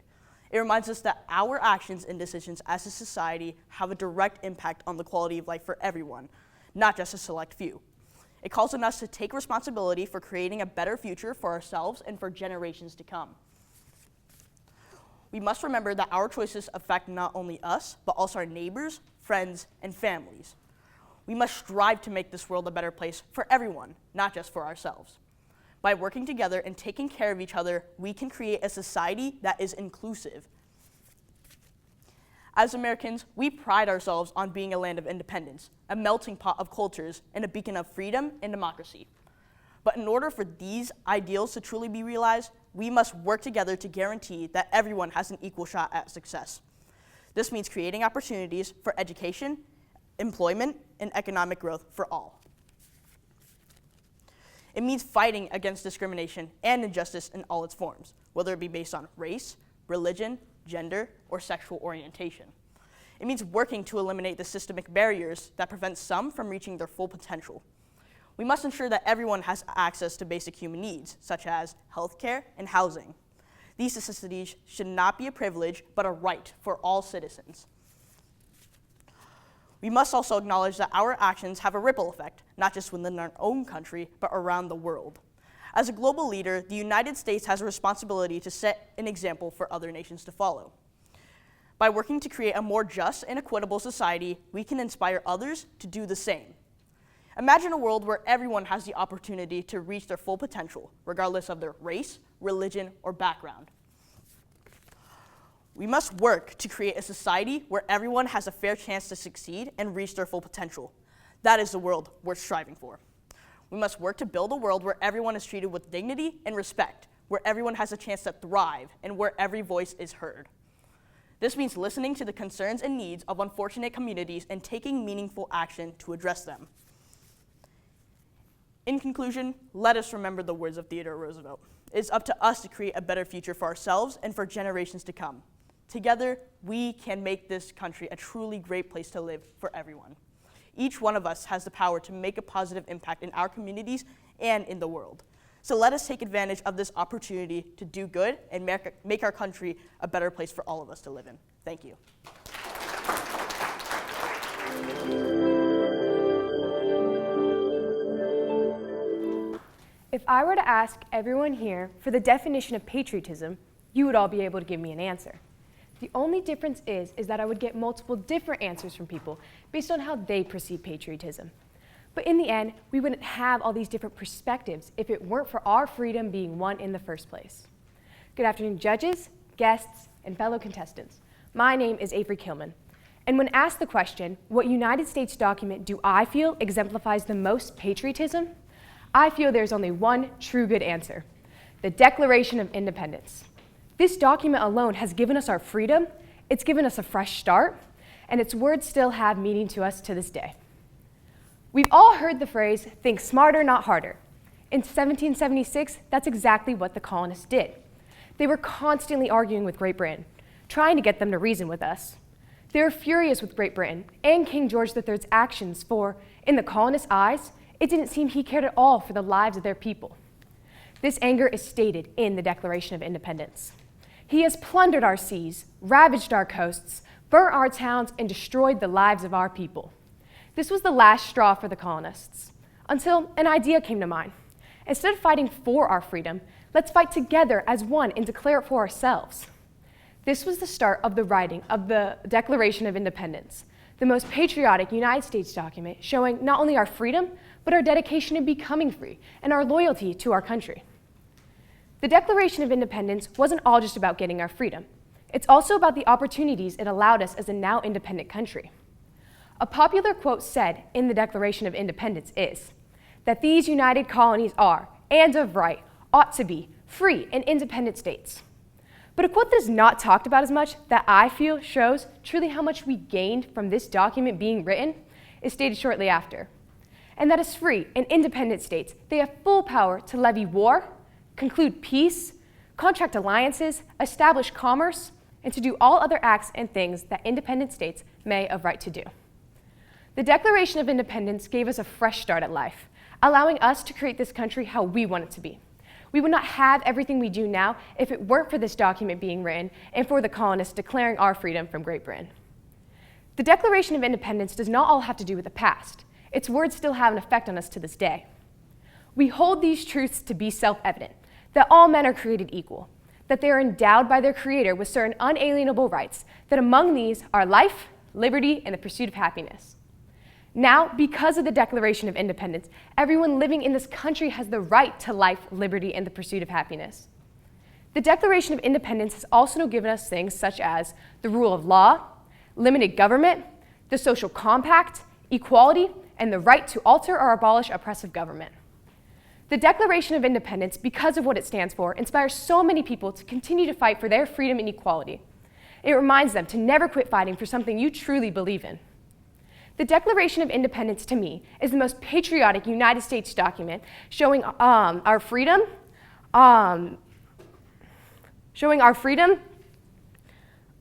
It reminds us that our actions and decisions as a society have a direct impact on the quality of life for everyone, not just a select few. It calls on us to take responsibility for creating a better future for ourselves and for generations to come. We must remember that our choices affect not only us, but also our neighbors, friends, and families. We must strive to make this world a better place for everyone, not just for ourselves. By working together and taking care of each other, we can create a society that is inclusive. As Americans, we pride ourselves on being a land of independence, a melting pot of cultures, and a beacon of freedom and democracy. But in order for these ideals to truly be realized, we must work together to guarantee that everyone has an equal shot at success. This means creating opportunities for education, employment, and economic growth for all. It means fighting against discrimination and injustice in all its forms, whether it be based on race, religion, gender, or sexual orientation. It means working to eliminate the systemic barriers that prevent some from reaching their full potential. We must ensure that everyone has access to basic human needs, such as healthcare and housing. These necessities should not be a privilege, but a right for all citizens. We must also acknowledge that our actions have a ripple effect, not just within our own country, but around the world. As a global leader, the United States has a responsibility to set an example for other nations to follow. By working to create a more just and equitable society, we can inspire others to do the same. Imagine a world where everyone has the opportunity to reach their full potential, regardless of their race, religion, or background. We must work to create a society where everyone has a fair chance to succeed and reach their full potential. That is the world worth striving for. We must work to build a world where everyone is treated with dignity and respect, where everyone has a chance to thrive, and where every voice is heard. This means listening to the concerns and needs of unfortunate communities and taking meaningful action to address them. In conclusion, let us remember the words of Theodore Roosevelt. It's up to us to create a better future for ourselves and for generations to come. Together, we can make this country a truly great place to live for everyone. Each one of us has the power to make a positive impact in our communities and in the world. So let us take advantage of this opportunity to do good and make our country a better place for all of us to live in. Thank you. If I were to ask everyone here for the definition of patriotism, you would all be able to give me an answer. The only difference is that I would get multiple different answers from people based on how they perceive patriotism. But in the end, we wouldn't have all these different perspectives if it weren't for our freedom being won in the first place. Good afternoon, judges, guests, and fellow contestants. My name is Avery Klingman. And when asked the question, what United States document do I feel exemplifies the most patriotism? I feel there's only one true good answer: the Declaration of Independence. This document alone has given us our freedom, it's given us a fresh start, and its words still have meaning to us to this day. We've all heard the phrase, think smarter, not harder. In 1776, that's exactly what the colonists did. They were constantly arguing with Great Britain, trying to get them to reason with us. They were furious with Great Britain and King George III's actions, for, in the colonists' eyes, it didn't seem he cared at all for the lives of their people. This anger is stated in the Declaration of Independence. He has plundered our seas, ravaged our coasts, burnt our towns, and destroyed the lives of our people. This was the last straw for the colonists, until an idea came to mind. Instead of fighting for our freedom, let's fight together as one and declare it for ourselves. This was the start of the writing of the Declaration of Independence, the most patriotic United States document showing not only our freedom, but our dedication to becoming free and our loyalty to our country. The Declaration of Independence wasn't all just about getting our freedom. It's also about the opportunities it allowed us as a now independent country. A popular quote said in the Declaration of Independence is that these united colonies are, and of right, ought to be, free and independent states. But a quote that is not talked about as much that I feel shows truly how much we gained from this document being written is stated shortly after. And that as free and independent states, they have full power to levy war, conclude peace, contract alliances, establish commerce, and to do all other acts and things that independent states may of right to do. The Declaration of Independence gave us a fresh start at life, allowing us to create this country how we want it to be. We would not have everything we do now if it weren't for this document being written and for the colonists declaring our freedom from Great Britain. The Declaration of Independence does not all have to do with the past. Its words still have an effect on us to this day. We hold these truths to be self-evident, that all men are created equal, that they are endowed by their Creator with certain unalienable rights, that among these are life, liberty, and the pursuit of happiness. Now, because of the Declaration of Independence, everyone living in this country has the right to life, liberty, and the pursuit of happiness. The Declaration of Independence has also given us things such as the rule of law, limited government, the social compact, equality, and the right to alter or abolish oppressive government. The Declaration of Independence, because of what it stands for, inspires so many people to continue to fight for their freedom and equality. It reminds them to never quit fighting for something you truly believe in. The Declaration of Independence, to me, is the most patriotic United States document showing our freedom,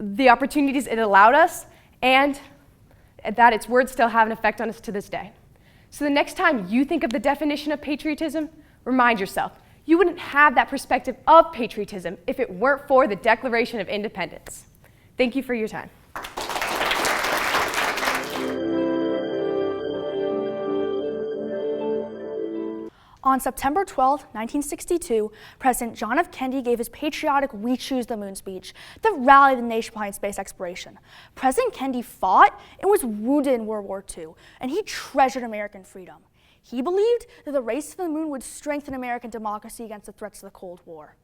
the opportunities it allowed us, and that its words still have an effect on us to this day. So the next time you think of the definition of patriotism, remind yourself, you wouldn't have that perspective of patriotism if it weren't for the Declaration of Independence. Thank you for your time. On September 12, 1962, President John F. Kennedy gave his patriotic We Choose the Moon speech that rallied the nation behind space exploration. President Kennedy fought and was wounded in World War II, and he treasured American freedom. He believed that the race to the moon would strengthen American democracy against the threats of the Cold War.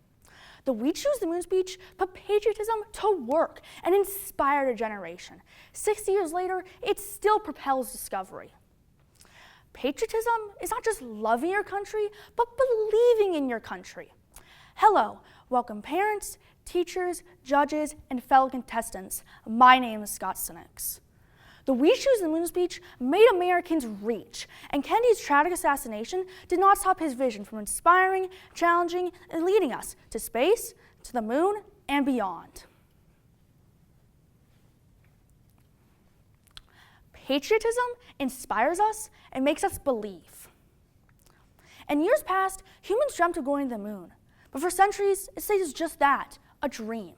The We Choose the Moon speech put patriotism to work and inspired a generation. 60 years later, it still propels discovery. Patriotism is not just loving your country, but believing in your country. Hello, welcome parents, teachers, judges, and fellow contestants. My name is Cynics. The We Choose the Moon speech made Americans reach, and Kennedy's tragic assassination did not stop his vision from inspiring, challenging, and leading us to space, to the moon, and beyond. Patriotism inspires us and makes us believe. In years past, humans dreamt of going to the moon, but for centuries, it stayed as just that, a dream.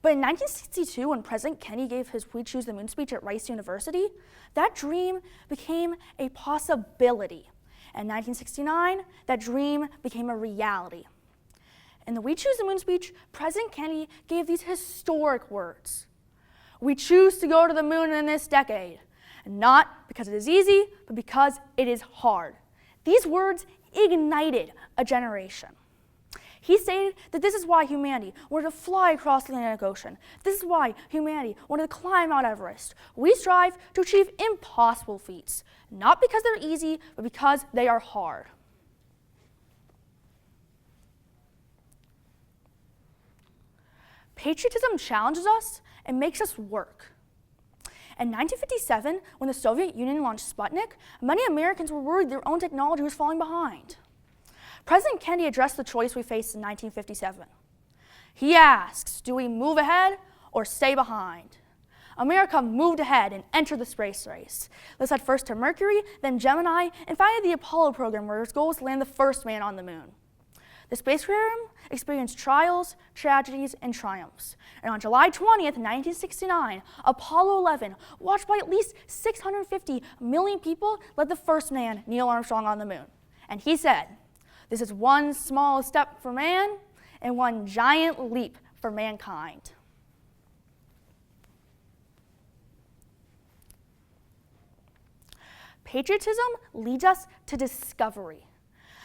But in 1962, when President Kennedy gave his We Choose the Moon speech at Rice University, that dream became a possibility. In 1969, that dream became a reality. In the We Choose the Moon speech, President Kennedy gave these historic words. We choose to go to the moon in this decade. And not because it is easy, but because it is hard. These words ignited a generation. He stated that this is why humanity wanted to fly across the Atlantic Ocean. This is why humanity wanted to climb Mount Everest. We strive to achieve impossible feats, not because they're easy, but because they are hard. Patriotism challenges us and makes us work. In 1957, when the Soviet Union launched Sputnik, many Americans were worried their own technology was falling behind. President Kennedy addressed the choice we faced in 1957. He asks, do we move ahead or stay behind? America moved ahead and entered the space race. This led first to Mercury, then Gemini, and finally the Apollo program, where its goal was to land the first man on the moon. The space program experienced trials, tragedies, and triumphs. And on July 20th, 1969, Apollo 11, watched by at least 650 million people, led the first man, Neil Armstrong, on the moon. And he said, "This is one small step for man and one giant leap for mankind." Patriotism leads us to discovery.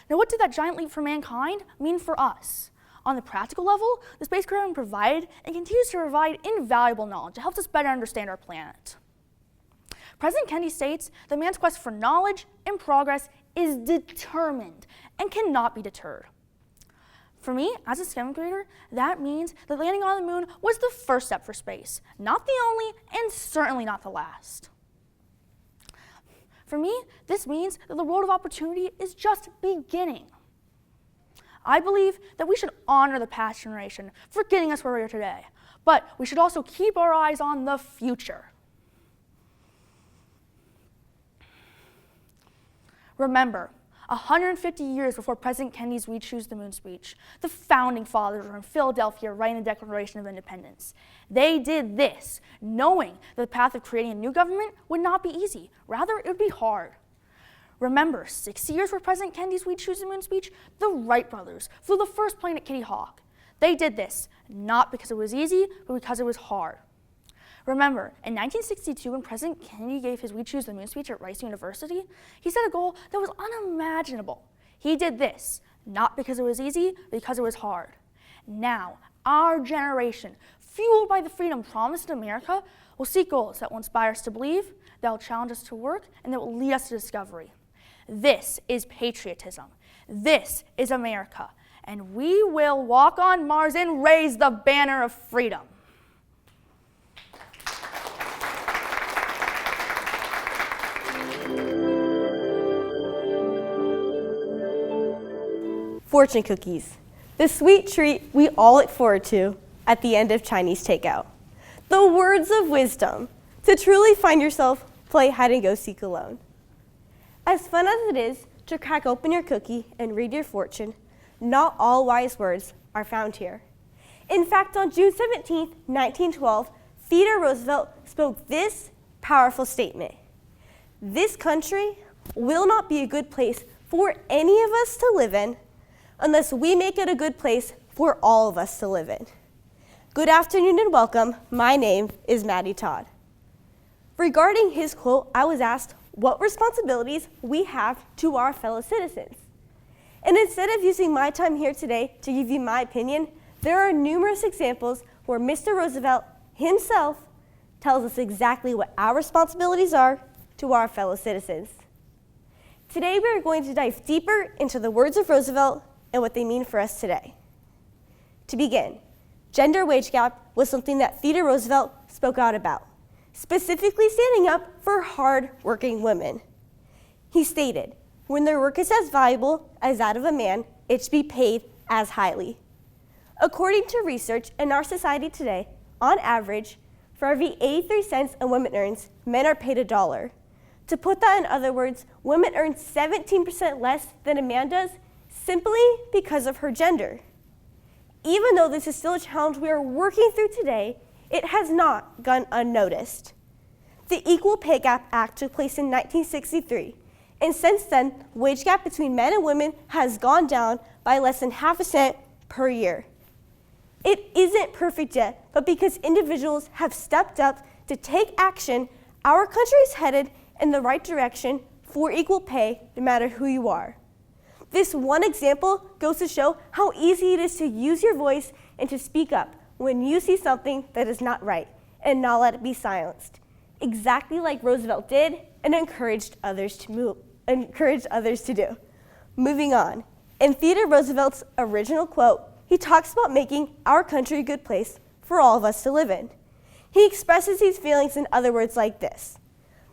Now, what did that giant leap for mankind mean for us? On the practical level, the space program provided and continues to provide invaluable knowledge that helps us better understand our planet. President Kennedy states that man's quest for knowledge and progress is determined and cannot be deterred. For me, as a 7th grader, that means that landing on the moon was the first step for space, not the only and certainly not the last. For me, this means that the world of opportunity is just beginning. I believe that we should honor the past generation for getting us where we are today, but we should also keep our eyes on the future. Remember, 150 years before President Kennedy's "We Choose the Moon" speech, the Founding Fathers were in Philadelphia writing the Declaration of Independence. They did this, knowing that the path of creating a new government would not be easy. Rather, it would be hard. Remember, 60 years before President Kennedy's "We Choose the Moon" speech, the Wright brothers flew the first plane at Kitty Hawk. They did this, not because it was easy, but because it was hard. Remember, in 1962, when President Kennedy gave his "We Choose the Moon" speech at Rice University, he set a goal that was unimaginable. He did this, not because it was easy, but because it was hard. Now, our generation, fueled by the freedom promised in America, will seek goals that will inspire us to believe, that will challenge us to work, and that will lead us to discovery. This is patriotism. This is America. And we will walk on Mars and raise the banner of freedom. Fortune cookies, the sweet treat we all look forward to at the end of Chinese takeout. The words of wisdom to truly find yourself play hide and go seek alone. As fun as it is to crack open your cookie and read your fortune, not all wise words are found here. In fact, on June 17, 1912, Theodore Roosevelt spoke this powerful statement: "This country will not be a good place for any of us to live in unless we make it a good place for all of us to live in." Good afternoon and welcome. My name is Maddie Todd. Regarding his quote, I was asked what responsibilities we have to our fellow citizens. And instead of using my time here today to give you my opinion, there are numerous examples where Mr. Roosevelt himself tells us exactly what our responsibilities are to our fellow citizens. Today we are going to dive deeper into the words of Roosevelt and what they mean for us today. To begin, gender wage gap was something that Theodore Roosevelt spoke out about, specifically standing up for hard-working women. He stated, "When their work is as valuable as that of a man, it should be paid as highly." According to research in our society today, on average, for every 83 cents a woman earns, men are paid $1. To put that in other words, women earn 17% less than a man does, simply because of her gender. Even though this is still a challenge we are working through today, it has not gone unnoticed. The Equal Pay Gap Act took place in 1963, and since then, wage gap between men and women has gone down by less than half a cent per year. It isn't perfect yet, but because individuals have stepped up to take action, our country is headed in the right direction for equal pay, no matter who you are. This one example goes to show how easy it is to use your voice and to speak up when you see something that is not right and not let it be silenced, exactly like Roosevelt did and encouraged others to do. Moving on, in Theodore Roosevelt's original quote, he talks about making our country a good place for all of us to live in. He expresses these feelings in other words like this: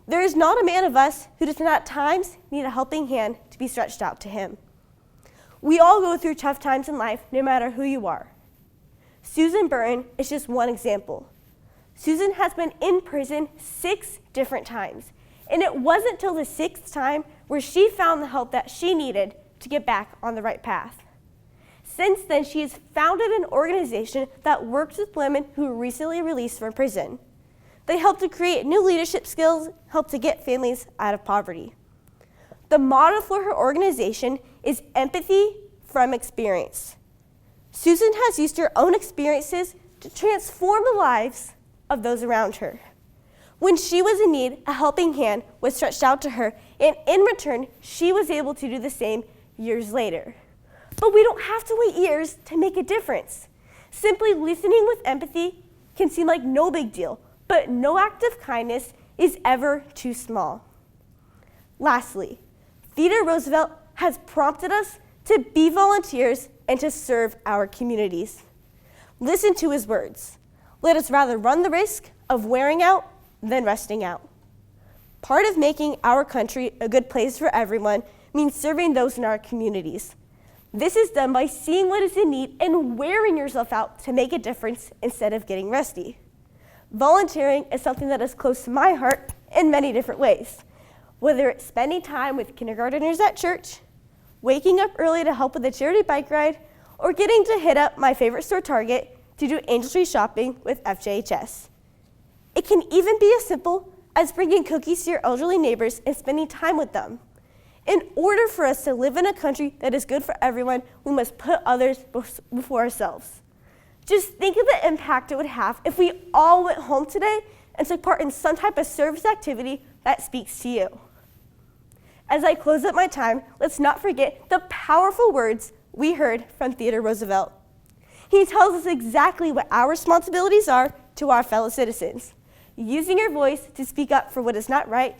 "There is not a man of us who does not at times need a helping hand to be stretched out to him." We all go through tough times in life, no matter who you are. Susan Burton is just one example. Susan has been in prison 6 different times, and it wasn't till the 6th time where she found the help that she needed to get back on the right path. Since then, she has founded an organization that works with women who were recently released from prison. They help to create new leadership skills, help to get families out of poverty. The motto for her organization is empathy from experience. Susan has used her own experiences to transform the lives of those around her. When she was in need, a helping hand was stretched out to her, and in return, she was able to do the same years later. But we don't have to wait years to make a difference. Simply listening with empathy can seem like no big deal, but no act of kindness is ever too small. Lastly, Theodore Roosevelt has prompted us to be volunteers and to serve our communities. Listen to his words. Let us rather run the risk of wearing out than resting out. Part of making our country a good place for everyone means serving those in our communities. This is done by seeing what is in need and wearing yourself out to make a difference instead of getting rusty. Volunteering is something that is close to my heart in many different ways, whether it's spending time with kindergartners at church, waking up early to help with a charity bike ride, or getting to hit up my favorite store, Target, to do Angel Tree shopping with FJHS. It can even be as simple as bringing cookies to your elderly neighbors and spending time with them. In order for us to live in a country that is good for everyone, we must put others before ourselves. Just think of the impact it would have if we all went home today and took part in some type of service activity that speaks to you. As I close up my time, let's not forget the powerful words we heard from Theodore Roosevelt. He tells us exactly what our responsibilities are to our fellow citizens: using your voice to speak up for what is not right,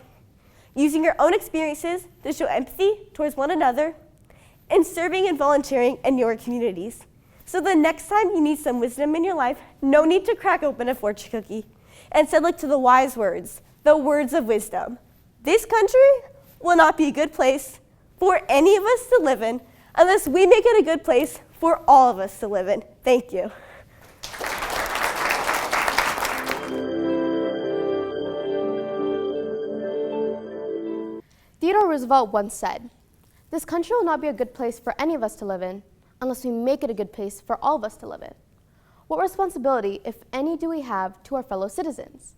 using your own experiences to show empathy towards one another, and serving and volunteering in your communities. So the next time you need some wisdom in your life, no need to crack open a fortune cookie. Instead, look to the wise words, the words of wisdom. This country will not be a good place for any of us to live in unless we make it a good place for all of us to live in. Thank you. Theodore Roosevelt once said, "This country will not be a good place for any of us to live in unless we make it a good place for all of us to live in." What responsibility, if any, do we have to our fellow citizens?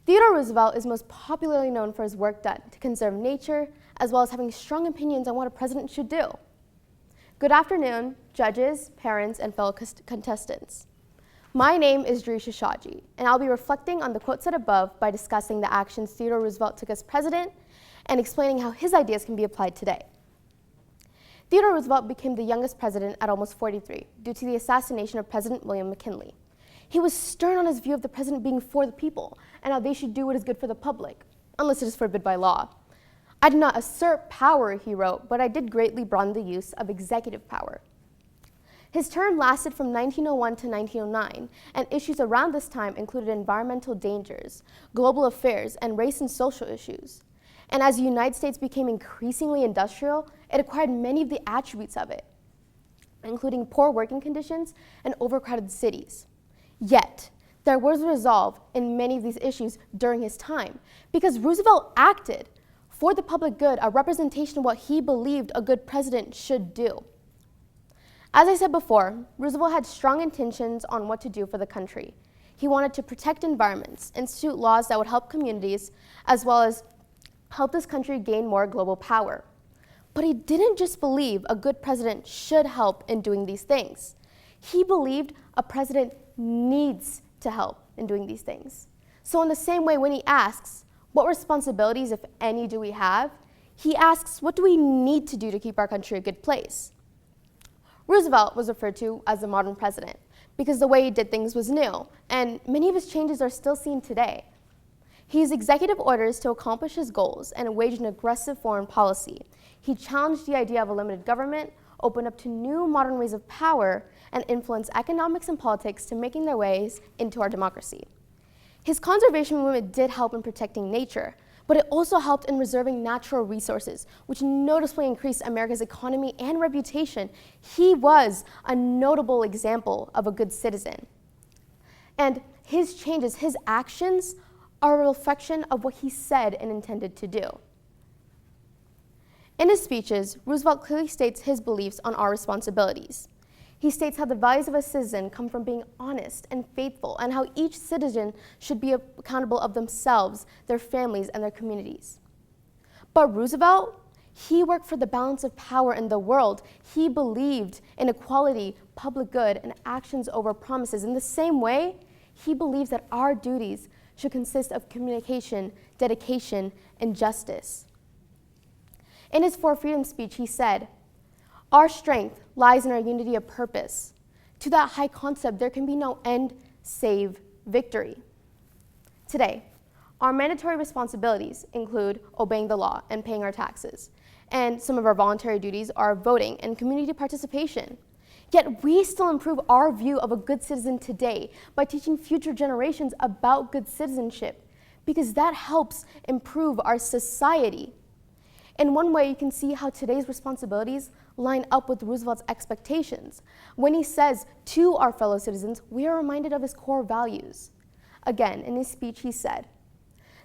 Theodore Roosevelt is most popularly known for his work done to conserve nature, as well as having strong opinions on what a president should do. Good afternoon, judges, parents, and fellow contestants. My name is Drisha Shaji, and I'll be reflecting on the quote said above by discussing the actions Theodore Roosevelt took as president and explaining how his ideas can be applied today. Theodore Roosevelt became the youngest president at almost 43 due to the assassination of President William McKinley. He was stern on his view of the president being for the people and how they should do what is good for the public, unless it is forbidden by law. "I did not assert power," he wrote, "but I did greatly broaden the use of executive power." His term lasted from 1901 to 1909, and issues around this time included environmental dangers, global affairs, and race and social issues. And as the United States became increasingly industrial, it acquired many of the attributes of it, including poor working conditions and overcrowded cities. Yet, there was resolve in many of these issues during his time, because Roosevelt acted for the public good, a representation of what he believed a good president should do. As I said before, Roosevelt had strong intentions on what to do for the country. He wanted to protect environments, institute laws that would help communities, as well as help this country gain more global power. But he didn't just believe a good president should help in doing these things. He believed a president needs to help in doing these things. So in the same way, when he asks, what responsibilities, if any, do we have? He asks, what do we need to do to keep our country a good place? Roosevelt was referred to as the modern president because the way he did things was new, and many of his changes are still seen today. He used executive orders to accomplish his goals and waged an aggressive foreign policy. He challenged the idea of a limited government, opened up to new modern ways of power, and influenced economics and politics to making their ways into our democracy. His conservation movement did help in protecting nature, but it also helped in reserving natural resources, which noticeably increased America's economy and reputation. He was a notable example of a good citizen. And his changes, his actions, are a reflection of what he said and intended to do. In his speeches, Roosevelt clearly states his beliefs on our responsibilities. He states how the values of a citizen come from being honest and faithful, and how each citizen should be accountable of themselves, their families, and their communities. But Roosevelt, he worked for the balance of power in the world. He believed in equality, public good, and actions over promises. In the same way, he believes that our duties should consist of communication, dedication, and justice. In his For Freedom speech, he said, "Our strength lies in our unity of purpose. To that high concept, there can be no end save victory." Today, our mandatory responsibilities include obeying the law and paying our taxes. And some of our voluntary duties are voting and community participation. Yet we still improve our view of a good citizen today by teaching future generations about good citizenship, because that helps improve our society. In one way, you can see how today's responsibilities line up with Roosevelt's expectations. When he says to our fellow citizens, we are reminded of his core values. Again, in his speech, he said,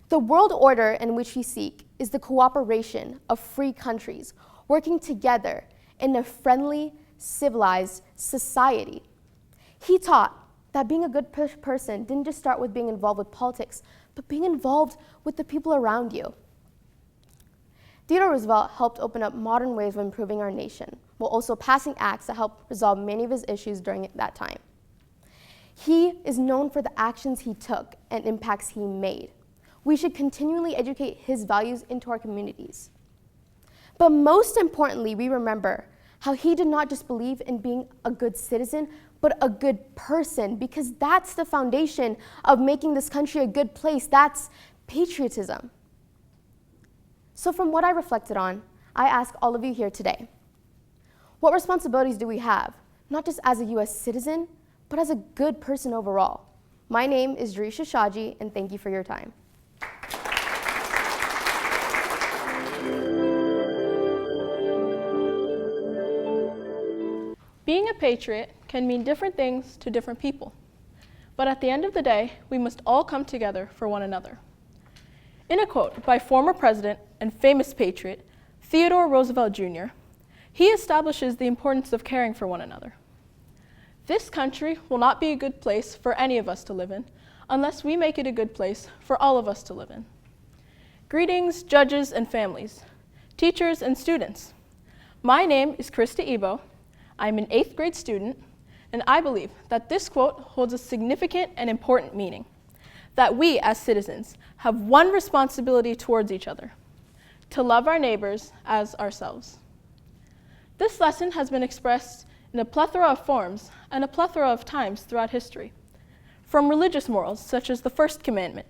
"The world order in which we seek is the cooperation of free countries working together in a friendly, civilized society." He taught that being a good person didn't just start with being involved with politics, but being involved with the people around you. Theodore Roosevelt helped open up modern ways of improving our nation, while also passing acts that helped resolve many of his issues during that time. He is known for the actions he took and impacts he made. We should continually educate his values into our communities. But most importantly, we remember how he did not just believe in being a good citizen, but a good person, because that's the foundation of making this country a good place. That's patriotism. So from what I reflected on, I ask all of you here today, what responsibilities do we have, not just as a U.S. citizen, but as a good person overall? My name is Drisha Shaji, and thank you for your time. Being a patriot can mean different things to different people, but at the end of the day, we must all come together for one another. In a quote by former president and famous patriot Theodore Roosevelt Jr., he establishes the importance of caring for one another. This country will not be a good place for any of us to live in unless we make it a good place for all of us to live in. Greetings, judges and families, teachers and students. My name is Krista Ebo. I'm an 8th grade student, and I believe that this quote holds a significant and important meaning, that we as citizens have one responsibility towards each other, to love our neighbors as ourselves. This lesson has been expressed in a plethora of forms and a plethora of times throughout history, from religious morals such as the First Commandment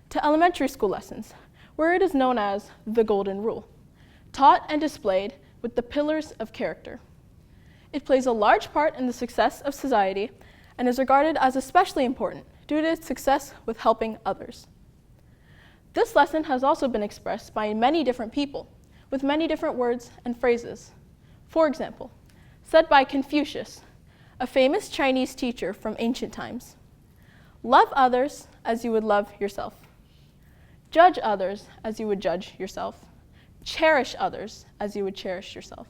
to elementary school lessons, where it is known as the Golden Rule, taught and displayed with the pillars of character. It plays a large part in the success of society and is regarded as especially important due to its success with helping others. This lesson has also been expressed by many different people with many different words and phrases. For example, said by Confucius, a famous Chinese teacher from ancient times, "Love others as you would love yourself. Judge others as you would judge yourself. Cherish others as you would cherish yourself."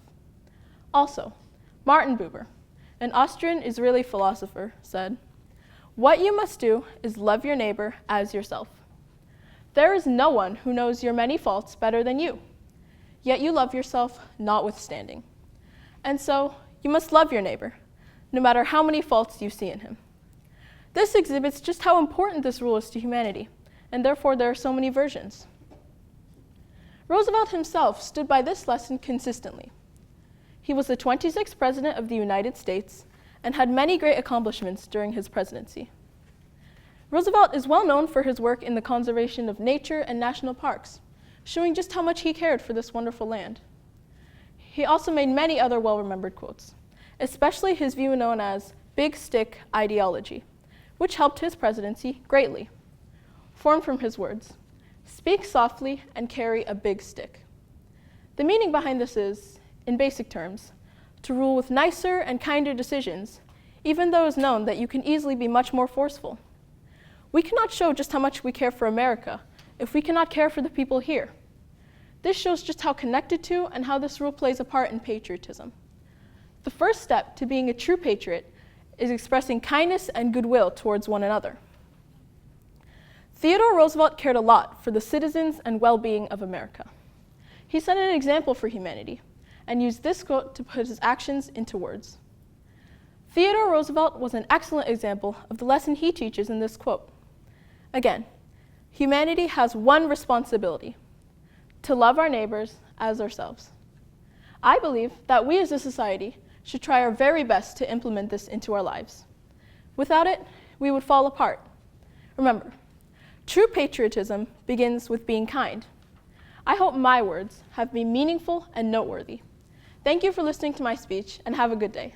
Also, Martin Buber, an Austrian Israeli philosopher, said, "What you must do is love your neighbor as yourself. There is no one who knows your many faults better than you, yet you love yourself notwithstanding. And so you must love your neighbor, no matter how many faults you see in him." This exhibits just how important this rule is to humanity, and therefore there are so many versions. Roosevelt himself stood by this lesson consistently. He was the 26th President of the United States and had many great accomplishments during his presidency. Roosevelt is well known for his work in the conservation of nature and national parks, showing just how much he cared for this wonderful land. He also made many other well-remembered quotes, especially his view known as Big Stick ideology, which helped his presidency greatly. formed from his words, "Speak softly and carry a big stick." The meaning behind this is, in basic terms, to rule with nicer and kinder decisions, even though it's known that you can easily be much more forceful. We cannot show just how much we care for America if we cannot care for the people here. This shows just how connected to and how this rule plays a part in patriotism. The first step to being a true patriot is expressing kindness and goodwill towards one another. Theodore Roosevelt cared a lot for the citizens and well-being of America. He set an example for humanity and used this quote to put his actions into words. Theodore Roosevelt was an excellent example of the lesson he teaches in this quote. Again, humanity has one responsibility: to love our neighbors as ourselves. I believe that we as a society should try our very best to implement this into our lives. Without it, we would fall apart. Remember, true patriotism begins with being kind. I hope my words have been meaningful and noteworthy. Thank you for listening to my speech, and have a good day.